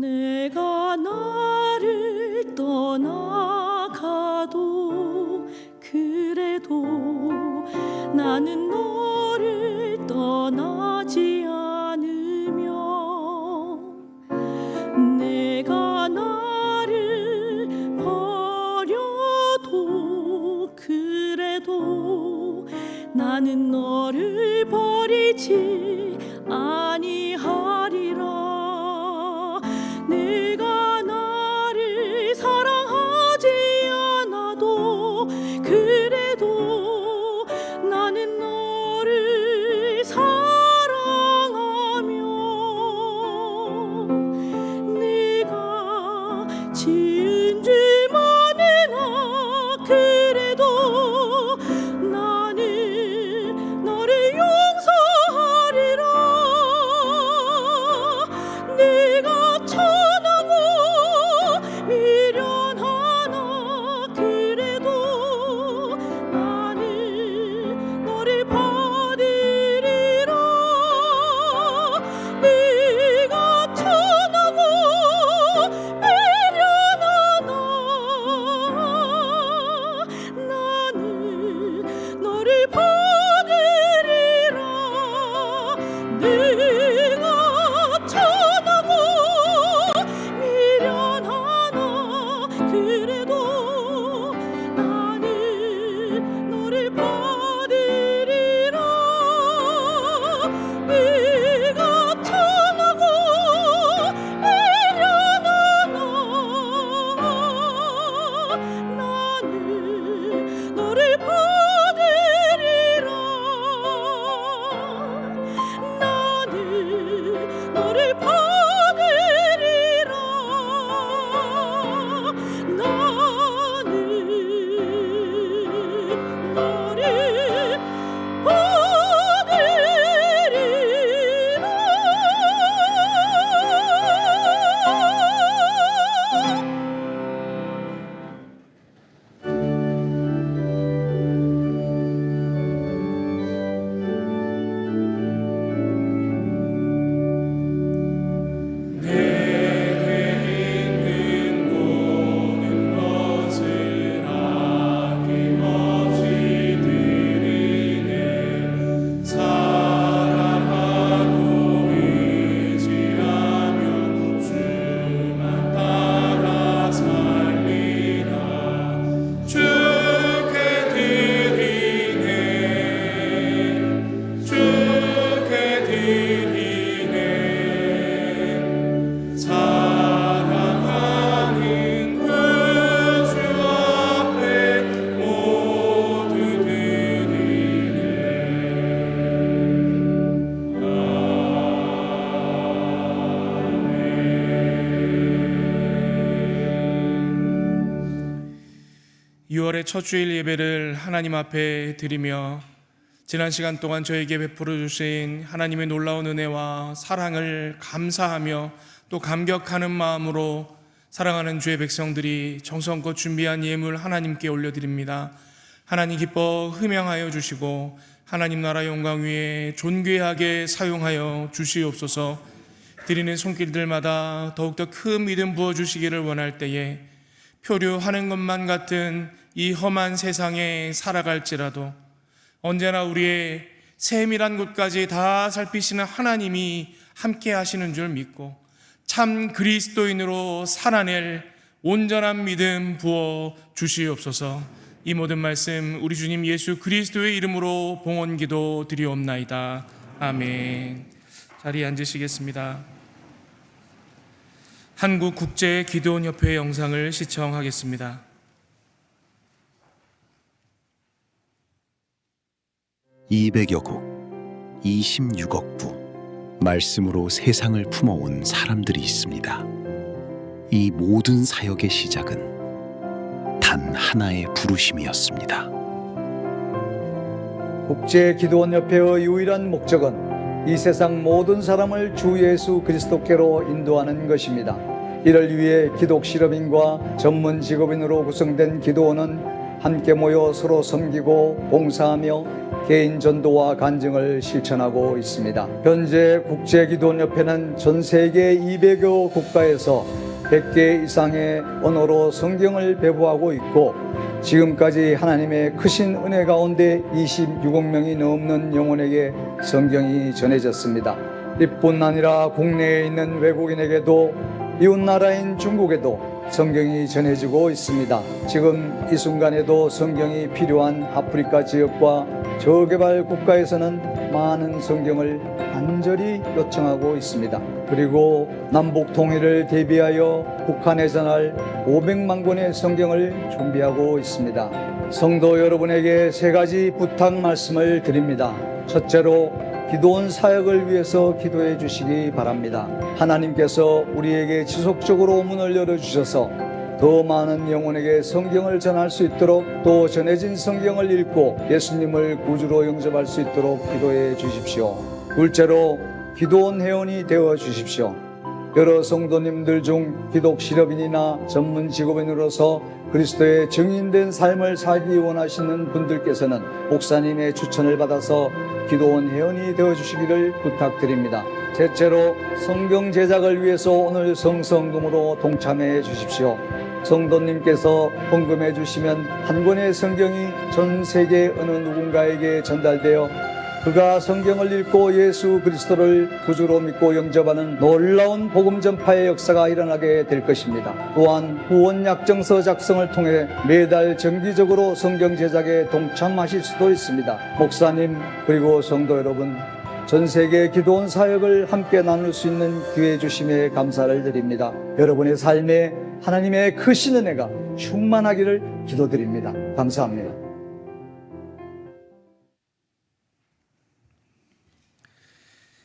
내가 나를 떠나가도 그래도 나는 너를 떠나지 않으며 내가 나를 버려도 그래도 나는 너를 버리지 아니하리라. 내가 나를 사랑하지 않아도 그래도 나는 너를 사랑하며 네가 지은 죄만은 그래도 나는 너를 용서하리라. 네가 천하고 미련하나 그래도 나는 너를 받으리라. 네가 천하고 미련하나 나는 너를 받으리라. 네가 천하고 미련하나 그래도 나는 너를 받으리라. 네가 천하고 미련하나 나는 너를 받으리라. 나는 너를 받으리라. 나는 너를 받으리라. 첫 주일 예배를 하나님 앞에 드리며 지난 시간 동안 저에게 베풀어 주신 하나님의 놀라운 은혜와 사랑을 감사하며 또 감격하는 마음으로 사랑하는 주의 백성들이 정성껏 준비한 예물 하나님께 올려드립니다. 하나님 기뻐 흠양하여 주시고 하나님 나라 영광 위에 존귀하게 사용하여 주시옵소서. 드리는 손길들마다 더욱더 큰 믿음 부어주시기를 원할 때에 표류하는 것만 같은 이 험한 세상에 살아갈지라도 언제나 우리의 세밀한 곳까지 다 살피시는 하나님이 함께 하시는 줄 믿고 참 그리스도인으로 살아낼 온전한 믿음 부어 주시옵소서. 이 모든 말씀 우리 주님 예수 그리스도의 이름으로 봉헌기도 드리옵나이다. 아멘. 자리에 앉으시겠습니다. 한국국제기도원협회 영상을 시청하겠습니다. (200여)국 26억 부 말씀으로 세상을 품어온 사람들이 있습니다. 이 모든 사역의 시작은 단 하나의 부르심이었습니다. 국제기도원협회의 유일한 목적은 이 세상 모든 사람을 주 예수 그리스도께로 인도하는 것입니다. 이를 위해 기독실업인과 전문 직업인으로 구성된 기도원은 함께 모여 서로 섬기고 봉사하며 개인 전도와 간증을 실천하고 있습니다. 현재 국제기도원협회는 전 세계 200여 국가에서 100개 이상의 언어로 성경을 배부하고 있고, 지금까지 하나님의 크신 은혜 가운데 26억 명이 넘는 영혼에게 성경이 전해졌습니다. 이뿐 아니라 국내에 있는 외국인에게도 이웃나라인 중국에도 성경이 전해지고 있습니다. 지금 이 순간에도 성경이 필요한 아프리카 지역과 저개발 국가에서는 많은 성경을 간절히 요청하고 있습니다. 그리고 남북 통일을 대비하여 북한에 전할 500만 권의 성경을 준비하고 있습니다. 성도 여러분에게 세 가지 부탁 말씀을 드립니다. 첫째로 기도원 사역을 위해서 기도해 주시기 바랍니다. 하나님께서 우리에게 지속적으로 문을 열어주셔서 더 많은 영혼에게 성경을 전할 수 있도록, 또 전해진 성경을 읽고 예수님을 구주로 영접할 수 있도록 기도해 주십시오. 둘째로 기도원 회원이 되어 주십시오. 여러 성도님들 중 기독 실업인이나 전문 직업인으로서 그리스도의 증인된 삶을 살기 원하시는 분들께서는 목사님의 추천을 받아서 기도원 회원이 되어 주시기를 부탁드립니다. 셋째로 성경 제작을 위해서 오늘 성성금으로 동참해 주십시오. 성도님께서 헌금해 주시면 한 권의 성경이 전 세계 어느 누군가에게 전달되어 그가 성경을 읽고 예수 그리스도를 구주로 믿고 영접하는 놀라운 복음 전파의 역사가 일어나게 될 것입니다. 또한 후원 약정서 작성을 통해 매달 정기적으로 성경 제작에 동참하실 수도 있습니다. 목사님 그리고 성도 여러분, 전 세계 기도원 사역을 함께 나눌 수 있는 기회 주심에 감사를 드립니다. 여러분의 삶에 하나님의 크신 은혜가 충만하기를 기도드립니다. 감사합니다.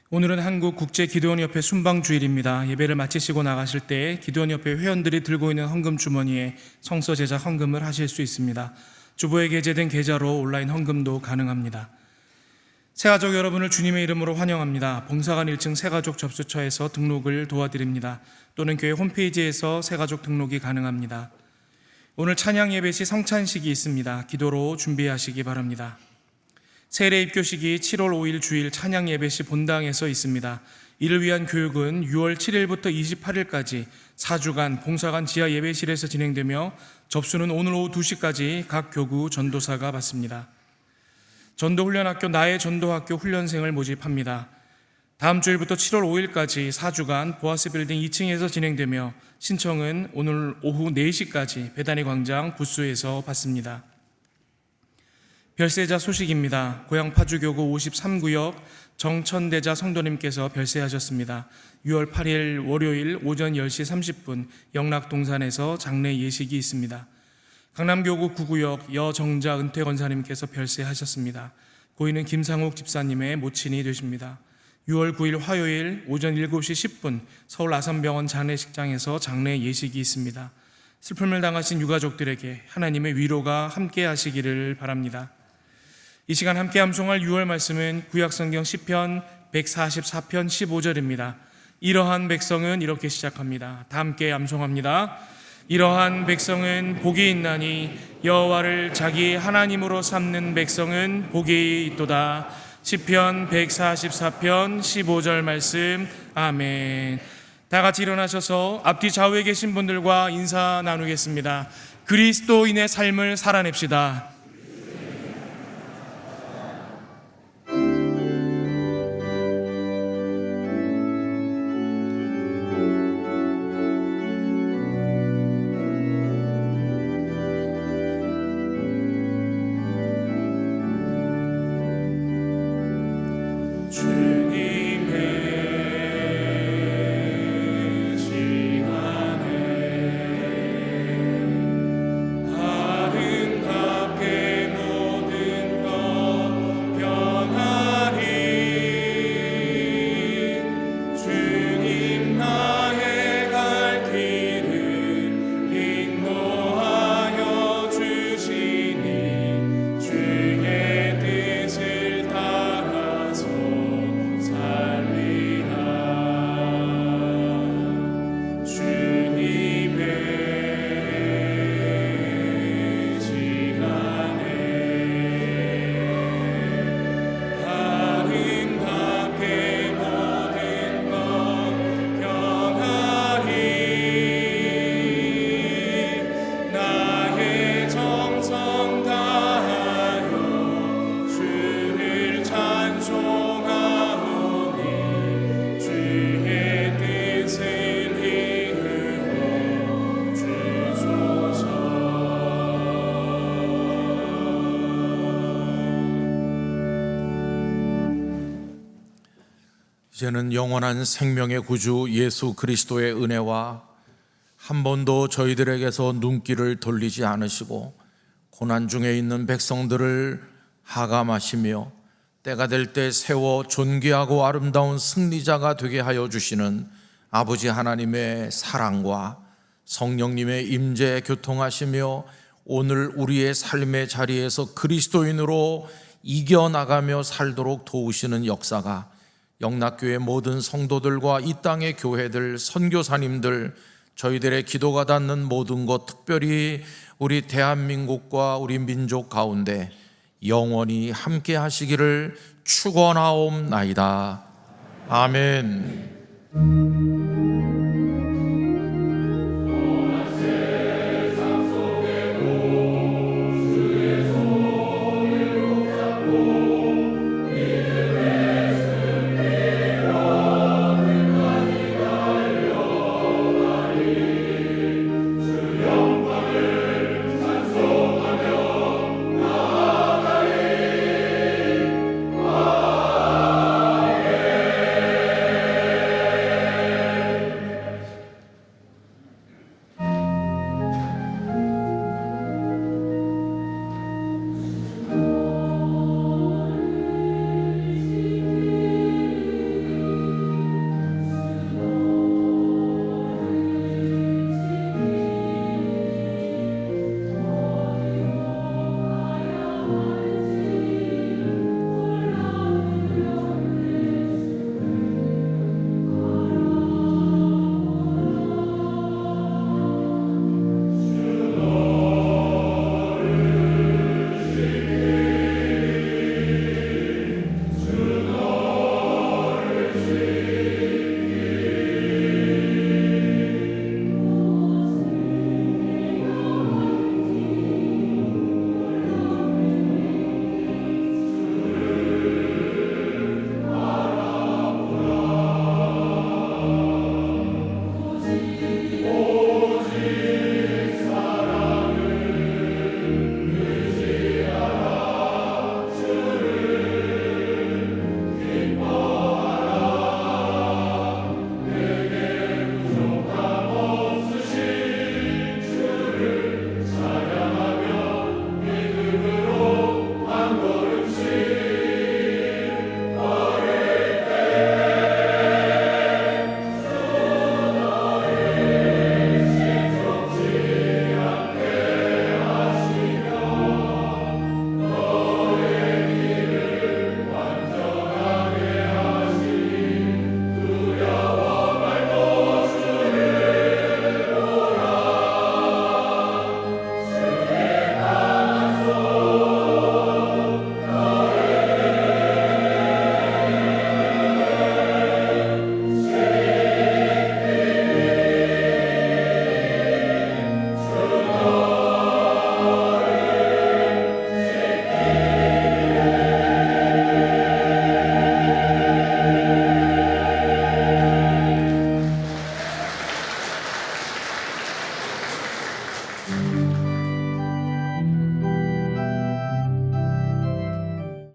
오늘은 한국국제기도원협회 순방주일입니다. 예배를 마치시고 나가실 때 기도원협회 회원들이 들고 있는 헌금 주머니에 성서 제작 헌금을 하실 수 있습니다. 주보에 게재된 계좌로 온라인 헌금도 가능합니다. 새가족 여러분을 주님의 이름으로 환영합니다. 봉사관 1층 새가족 접수처에서 등록을 도와드립니다. 또는 교회 홈페이지에서 새가족 등록이 가능합니다. 오늘 찬양 예배 시 성찬식이 있습니다. 기도로 준비하시기 바랍니다. 세례 입교식이 7월 5일 주일 찬양 예배 시 본당에서 있습니다. 이를 위한 교육은 6월 7일부터 28일까지 4주간 봉사관 지하 예배실에서 진행되며 접수는 오늘 오후 2시까지 각 교구 전도사가 받습니다. 전도훈련학교 나의 전도학교 훈련생을 모집합니다. 다음 주일부터 7월 5일까지 4주간 보아스 빌딩 2층에서 진행되며 신청은 오늘 오후 4시까지 배단위 광장 부스에서 받습니다. 별세자 소식입니다. 고양 파주교구 53구역 정천대자 성도님께서 별세하셨습니다. 6월 8일 월요일 오전 10시 30분 영락동산에서 장례 예식이 있습니다. 강남교구 9구역 여정자 은퇴권사님께서 별세하셨습니다. 고인은 김상욱 집사님의 모친이 되십니다. 6월 9일 화요일 오전 7시 10분 서울 아산병원 장례식장에서 장례 예식이 있습니다. 슬픔을 당하신 유가족들에게 하나님의 위로가 함께 하시기를 바랍니다. 이 시간 함께 암송할 6월 말씀은 구약성경 시편 144편 15절입니다. 이러한 백성은 이렇게 시작합니다. 다 함께 암송합니다. 이러한 백성은 복이 있나니 여호와를 자기 하나님으로 삼는 백성은 복이 있도다. 시편 144편 15절 말씀. 아멘. 다 같이 일어나셔서 앞뒤 좌우에 계신 분들과 인사 나누겠습니다. 그리스도인의 삶을 살아냅시다. 아름답게 이제는 영원한 생명의 구주 예수 그리스도의 은혜와 한 번도 저희들에게서 눈길을 돌리지 않으시고 고난 중에 있는 백성들을 하감하시며 때가 될 때 세워 존귀하고 아름다운 승리자가 되게 하여 주시는 아버지 하나님의 사랑과 성령님의 임재 교통하시며 오늘 우리의 삶의 자리에서 그리스도인으로 이겨나가며 살도록 도우시는 역사가 영락교회 모든 성도들과 이 땅의 교회들, 선교사님들, 저희들의 기도가 닿는 모든 것, 특별히 우리 대한민국과 우리 민족 가운데 영원히 함께 하시기를 축원하옵나이다. 아멘.